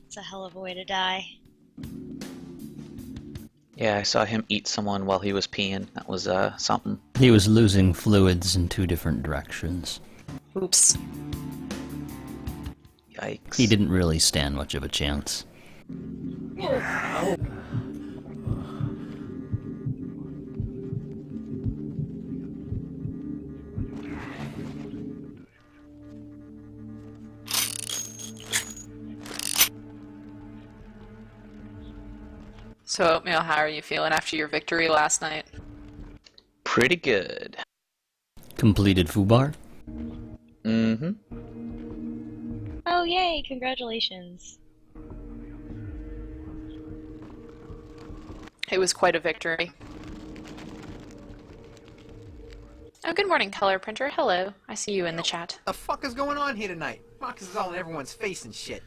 It's a hell of a way to die. Yeah, I saw him eat someone while he was peeing. That was, something. He was losing fluids in 2 different directions. Oops. Yikes. He didn't really stand much of a chance. So, Oatmeal, how are you feeling after your victory last night? Pretty good. Completed Fubar? Mm-hmm. Oh, yay, congratulations. It was quite a victory. Oh, good morning, Color Printer. Hello. I see you in the chat. The fuck is going on here tonight? Fox is all in everyone's face and shit.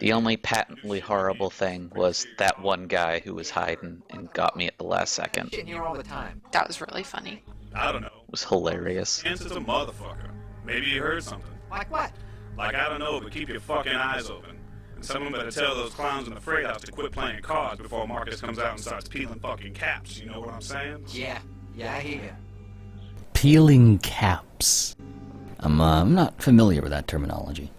The only patently horrible thing was that one guy who was hiding and got me at the last second. Shit here all the time. That was really funny. I don't know. It was hilarious. Answer's a motherfucker. Maybe you heard something. Like what? Like, I don't know, but keep your fucking eyes open. And someone better tell those clowns in the freight house to quit playing cards before Marcus comes out and starts peeling fucking caps, you know what I'm saying? Yeah, I hear ya. Peeling caps. I'm not familiar with that terminology.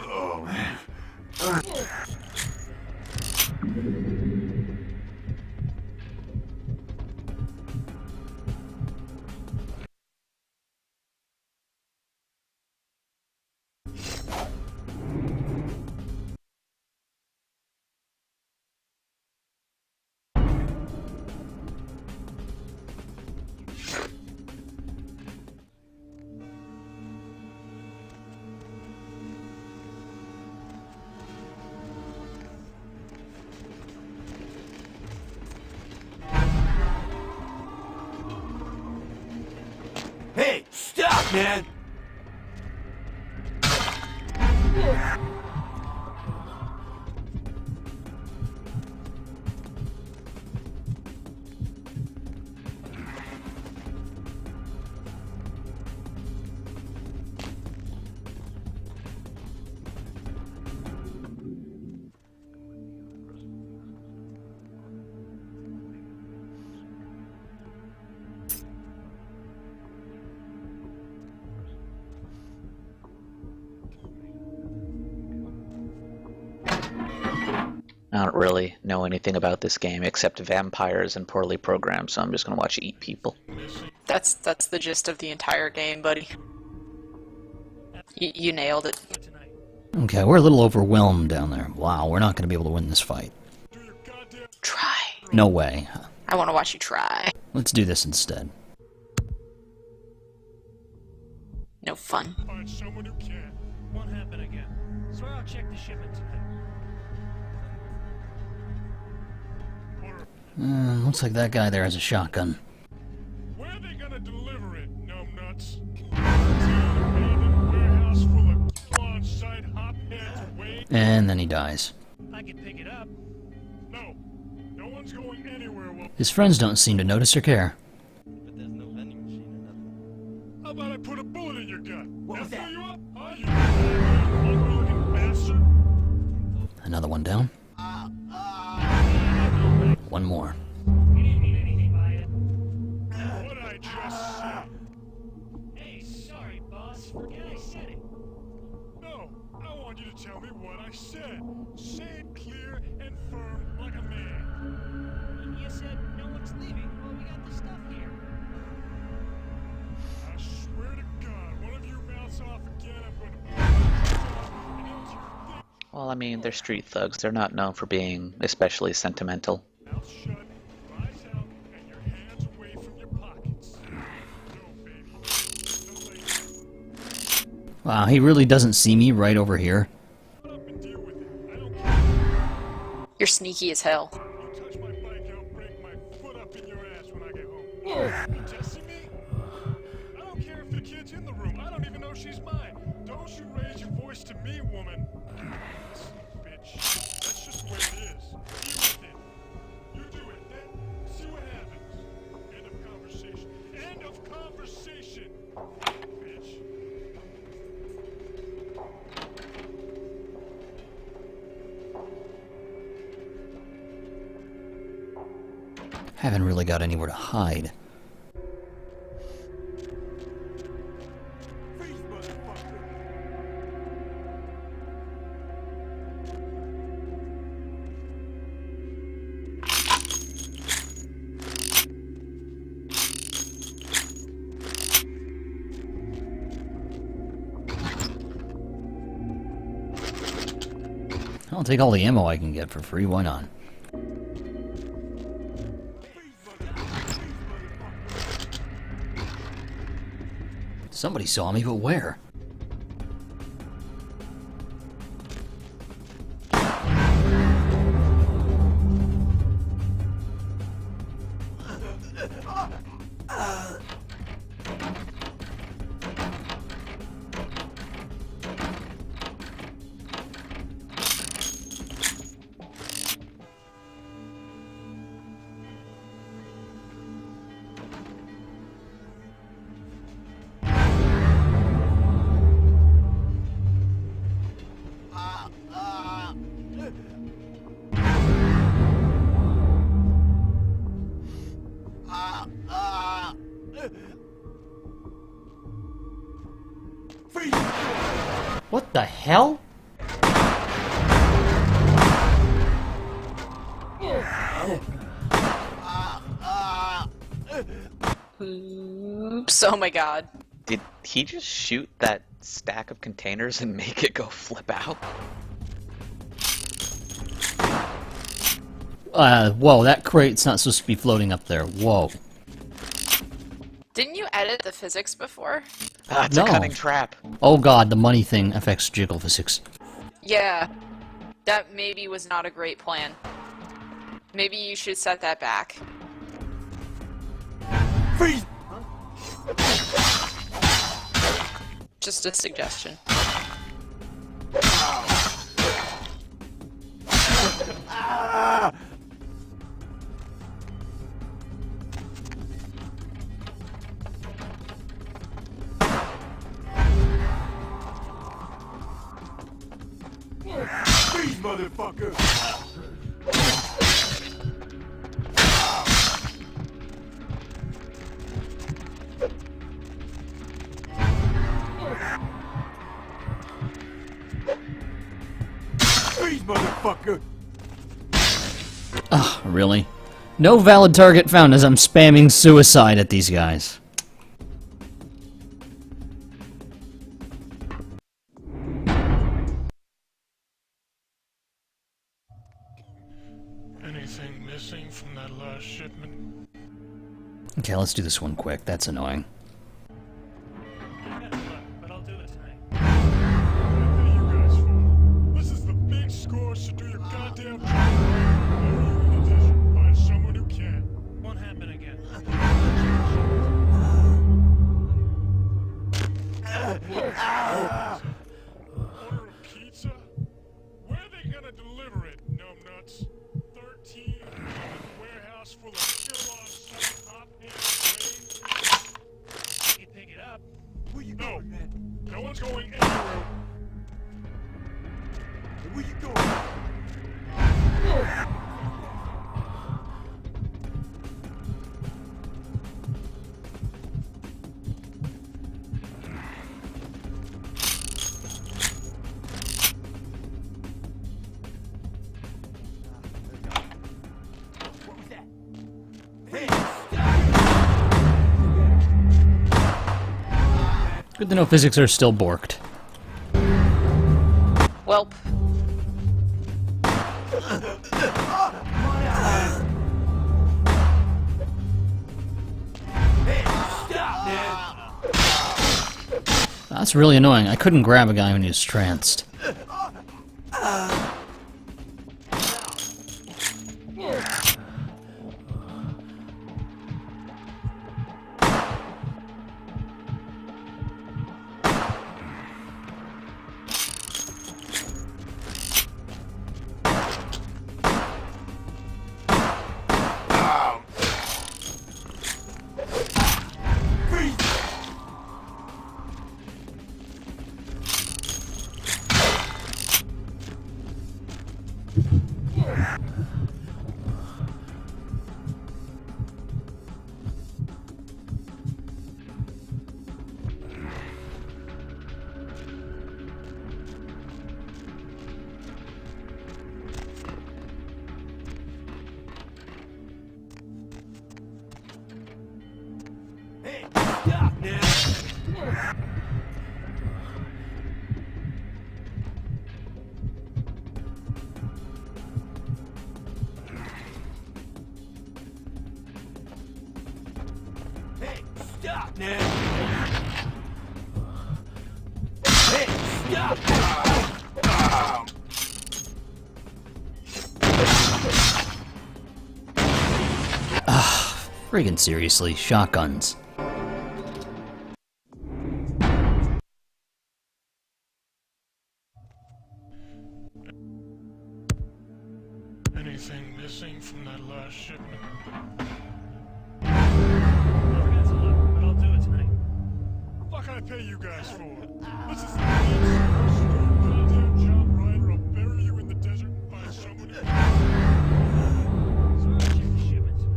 Oh, man. Hey, stop, man! I don't really know anything about this game except vampires and poorly programmed, so I'm just gonna watch it eat people. That's the gist of the entire game, buddy. You nailed it. Okay, we're a little overwhelmed down there. Wow, we're not going to be able to win this fight. Try. No way. I want to watch you try. Let's do this instead. No fun. Find someone who can. Won't happen again. Swear I'll check the shipment tonight. Looks like that guy there has a shotgun. Where are they gonna deliver it, numbnuts? Warehouse full of on-site hopheads waiting. And then he dies. I can pick it up. No. No one's going anywhere while... His friends don't seem to notice or care. How about I put a bullet in your gut? What was that? You up? Are you looking bastard? Another one down. One more. What I just said. Hey, sorry, boss. Forget I said it. No, I want you to tell me what I said. Say it clear and firm like a man. You said no one's leaving. Well, we got the stuff here. I swear to God, one of you mouths off again, I'm going to... Well, I mean, they're street thugs. They're not known for being especially sentimental. Mouth shut, eyes out, and your hands away from your pockets. No, baby. No later. Wow, he really doesn't see me right over here. You're sneaky as hell. You touch my bike, I'll break my foot up in your ass when I get home. You testing me? I don't care if the kid's in the room. I don't even know she's mine. Don't you raise your voice to me, woman. Listen, bitch. That's just the way it is. Deal with it. You do it, then see what happens. End of conversation. End of conversation, bitch. Haven't really got anywhere to hide. I'll take all the ammo I can get for free, why not? Somebody saw me, but where? the hell? Oops, oh my god. Did he just shoot that stack of containers and make it go flip out? Whoa, that crate's not supposed to be floating up there. Whoa. Didn't you edit the physics before? Ah, it's a cunning trap. Oh god, the money thing affects jiggle physics. Yeah. That maybe was not a great plan. Maybe you should set that back. Freeze! Just a suggestion. Freeze, motherfucker! Freeze, motherfucker! Ugh, really? No valid target found as I'm spamming suicide at these guys. Anything missing from that last shipment? Okay, let's do this one quick. That's annoying. But I'll do it tonight. What are you guys for? This is the big score, so do your goddamn job. Bury you in the desert. Find someone who can. Won't happen again. Order a pizza? Where are they gonna deliver it, numbnuts? 13 in a warehouse full of kill-offs, hot and you pick it up. Where you going, man? No one's going anywhere. Where you going? Good to know physics are still borked. Welp. That's really annoying. I couldn't grab a guy when he was tranced. Stop now! Hey, stop! Friggin' seriously, shotguns. Anything missing from that last shipment? But I'll do it tonight. What the fuck I pay you guys for? This is the goddamn job right, or I'll bury you in the desert and find someone who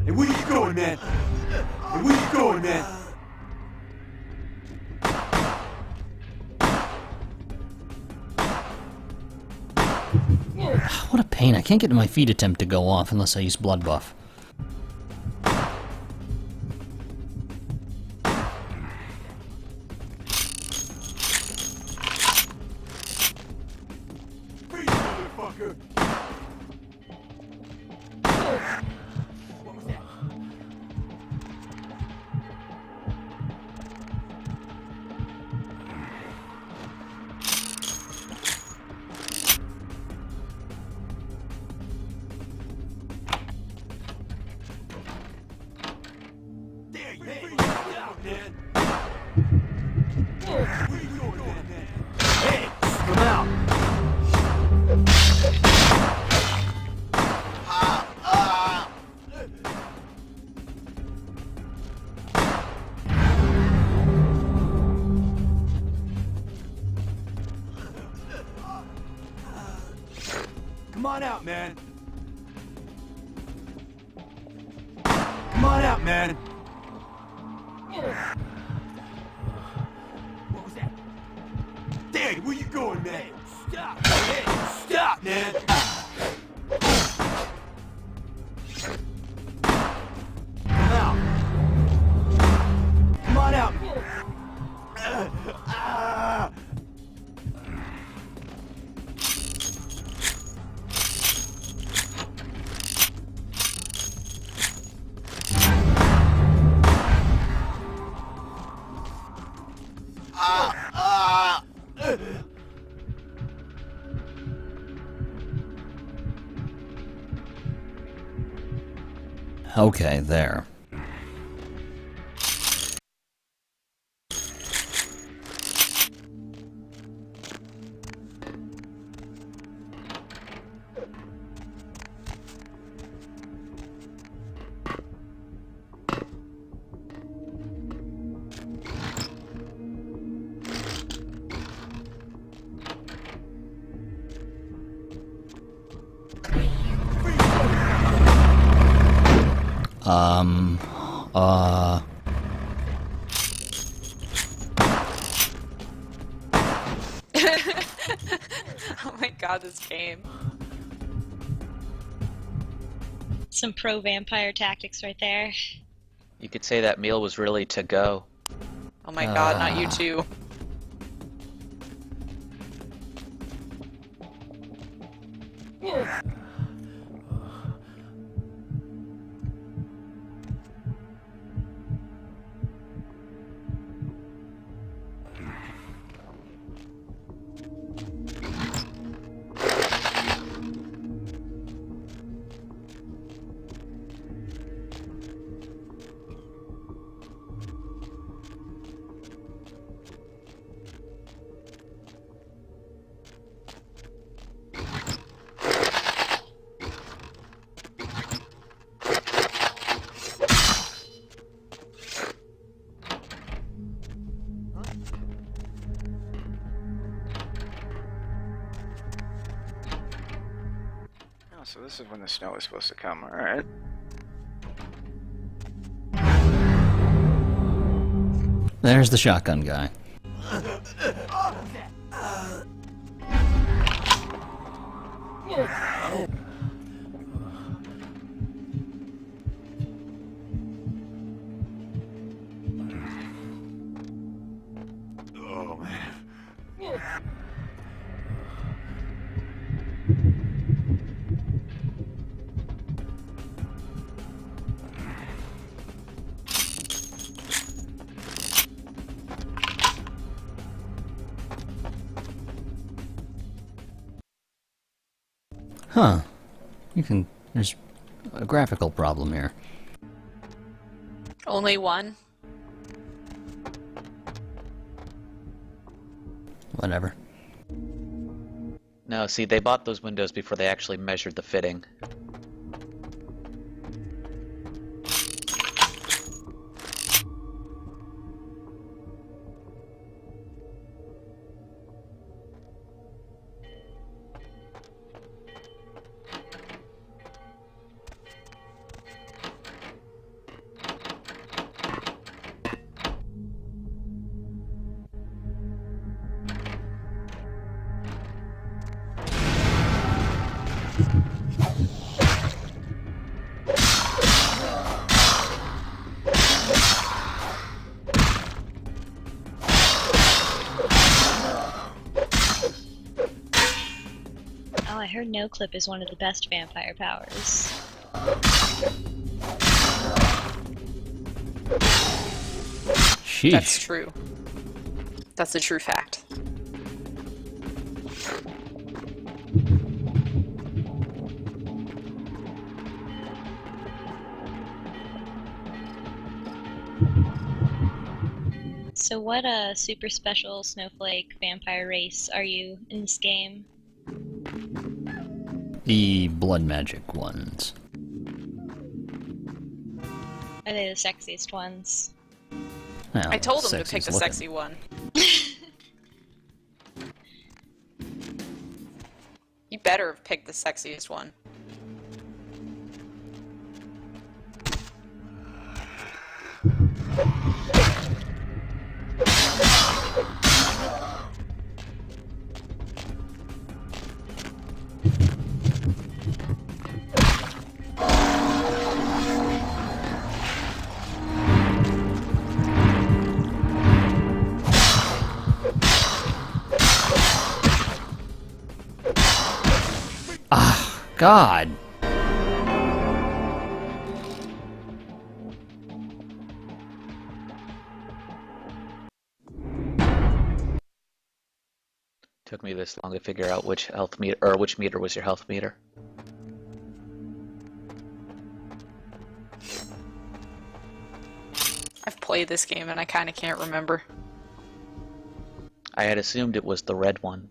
Hey, where you going, man? Hey, where you going, man? pain. I can't get my feet attempt to go off unless I use blood buff. Come on out, man. Come on out, man. What was that? Dad, where you going, man? Stop! Hey, stop, man! Come out. Come on out. Okay, there. Oh my god, this game. Some pro-vampire tactics right there. You could say that meal was really to go. Oh my god, not you too. Oh, so this is when the snow is supposed to come, alright. There's the shotgun guy. Oh, man. Huh. There's a graphical problem here. Only one? Whatever. No, see, they bought those windows before they actually measured the fitting. heard no clip is one of the best vampire powers. Sheesh. That's true. That's a true fact. So what super special snowflake vampire race are you in this game? The blood magic ones. Are they the sexiest ones? Well, I told him to pick sexiest the looking. sexy one. You better have picked the sexiest one. God. Took me this long to figure out which health meter, or which meter was your health meter. I've played this game and I kind of can't remember. I had assumed it was the red one.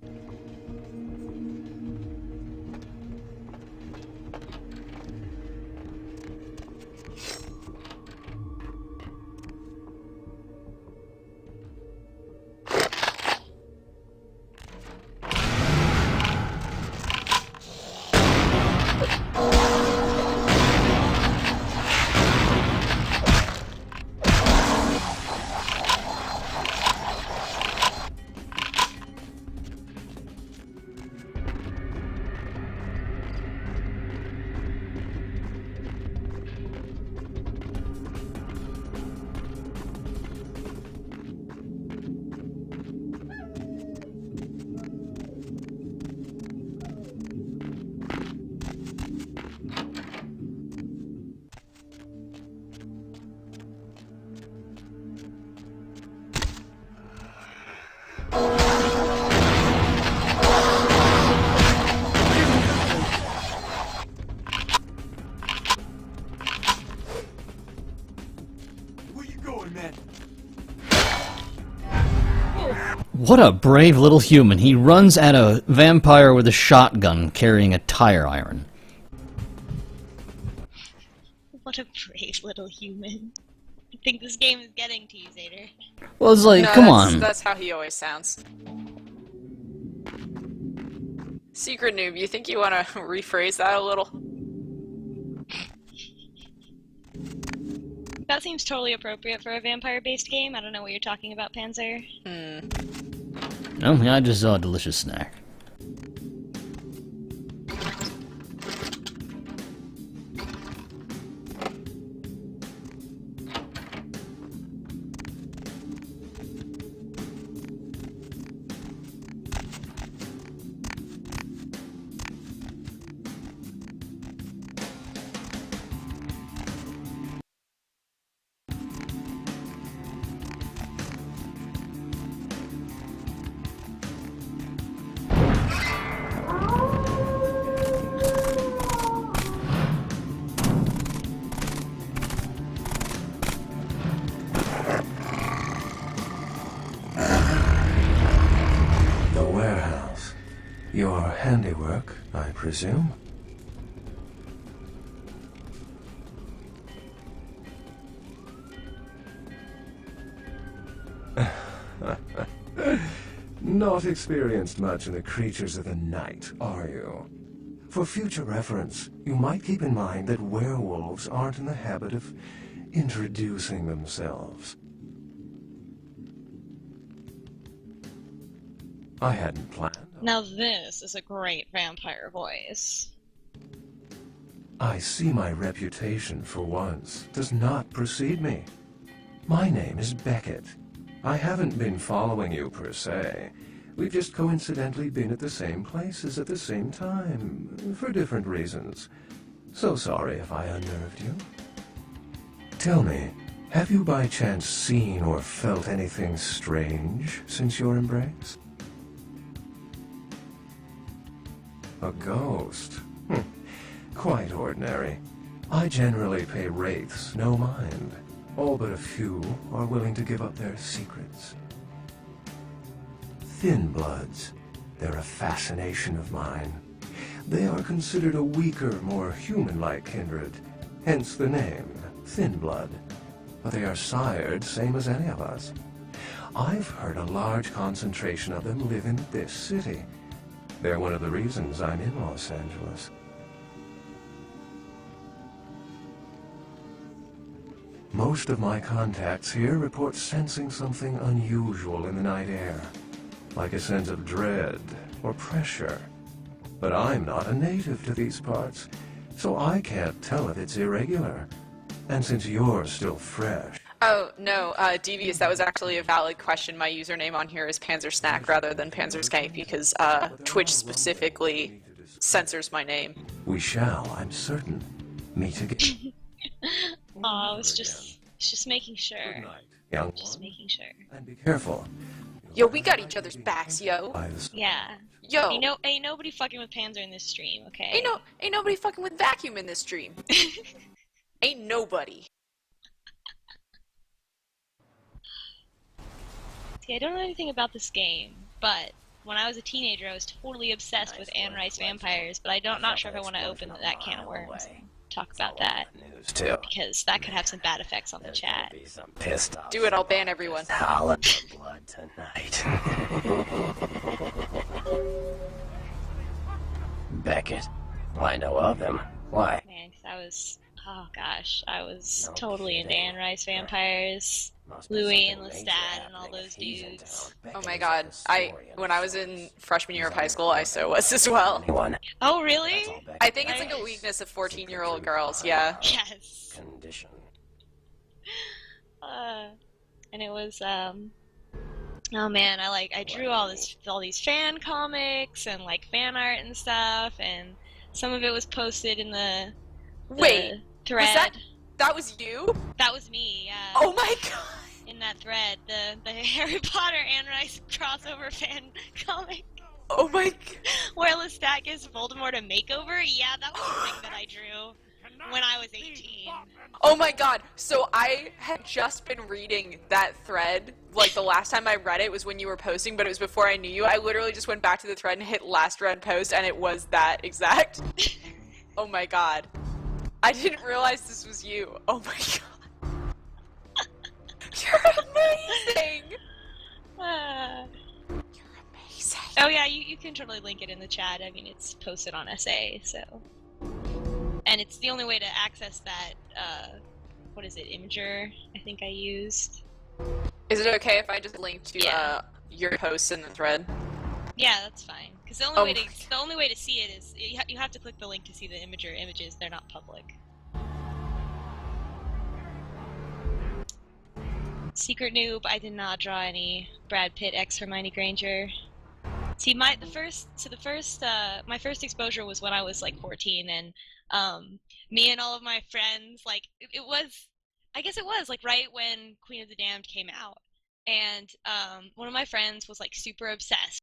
What a brave little human. He runs at a vampire with a shotgun carrying a tire iron. What a brave little human. I think this game is getting to you, Zader. Well, it's like, No, come on. That's how he always sounds. Secret noob, you think you want to rephrase that a little? That seems totally appropriate for a vampire-based game. I don't know what you're talking about, Panzer. No, I just saw a delicious snack. Your handiwork, I presume? Not experienced much in the creatures of the night, are you? For future reference, you might keep in mind that werewolves aren't in the habit of introducing themselves. I hadn't planned. Now this is a great vampire voice. I see my reputation, for once, does not precede me. My name is Beckett. I haven't been following you per se, We've just coincidentally been at the same places at the same time, for different reasons. So sorry if I unnerved you. Tell me, have you by chance seen or felt anything strange since your embrace? A ghost? Quite ordinary. I generally pay wraiths no mind. All but a few are willing to give up their secrets. Thin bloods. They're a fascination of mine. They are considered a weaker, more human-like kindred, hence the name, Thin Blood. But they are sired same as any of us. I've heard a large concentration of them live in this city. They're one of the reasons I'm in Los Angeles. Most of my contacts here report sensing something unusual in the night air, like a sense of dread or pressure. But I'm not a native to these parts, so I can't tell if it's irregular. And since you're still fresh... Oh, no, Devious, that was actually a valid question. My username on here is Panzersnack rather than Panzerskank because Twitch specifically censors my name. We shall, I'm certain, meet again. Oh, it's just making sure. Young Just making sure. And be careful. Yo, we got each other's backs, yo. Yeah. Yo. Ain't nobody fucking with Panzer in this stream, okay? Ain't nobody fucking with Vacuum in this stream. Ain't nobody. See, I don't know anything about this game, but when I was a teenager, I was totally obsessed with Anne Rice vampires, but I'm not sure if I want to open that can of worms and talk about that. Because that could have some bad effects on the chat. Pissed off. Do it, I'll ban everyone. Howling for blood tonight. Beckett. I know of him. Why? Man, 'cause I was totally into Anne Rice vampires, Louis and Lestat and all those dudes. Oh my god, when I was in freshman year of high school, I so was as well. Oh, really? I think it's like a weakness of 14-year-old girls, yeah. Yes. Condition. And it was, oh man, I drew all these fan comics and like fan art and stuff, and some of it was posted in the Wait, thread. That was you? That was me, yeah. Oh my god! In that thread, the Harry Potter Anne Rice crossover fan comic. Oh my god. Where Lestat gives Voldemort a makeover? Yeah, that was the thing that I drew when I was 18. Oh my god, so I had just been reading that thread, like the last time I read it was when you were posting, but it was before I knew you. I literally just went back to the thread and hit last read post, and it was that exact. Oh my god. I didn't realize this was you. Oh my god. You're amazing! You're amazing. Oh yeah, you can totally link it in the chat. I mean, it's posted on SA, so... And it's the only way to access that, what is it, Imager, I think I used. Is it okay if I just link to your posts in the thread? Yeah, that's fine. Because the only way to see it is you have to click the link to see the Imager images. They're not public. Secret noob. I did not draw any Brad Pitt x Hermione Granger. See, my first exposure was when I was like 14, and me and all of my friends, like I guess it was like right when Queen of the Damned came out. And one of my friends was like super obsessed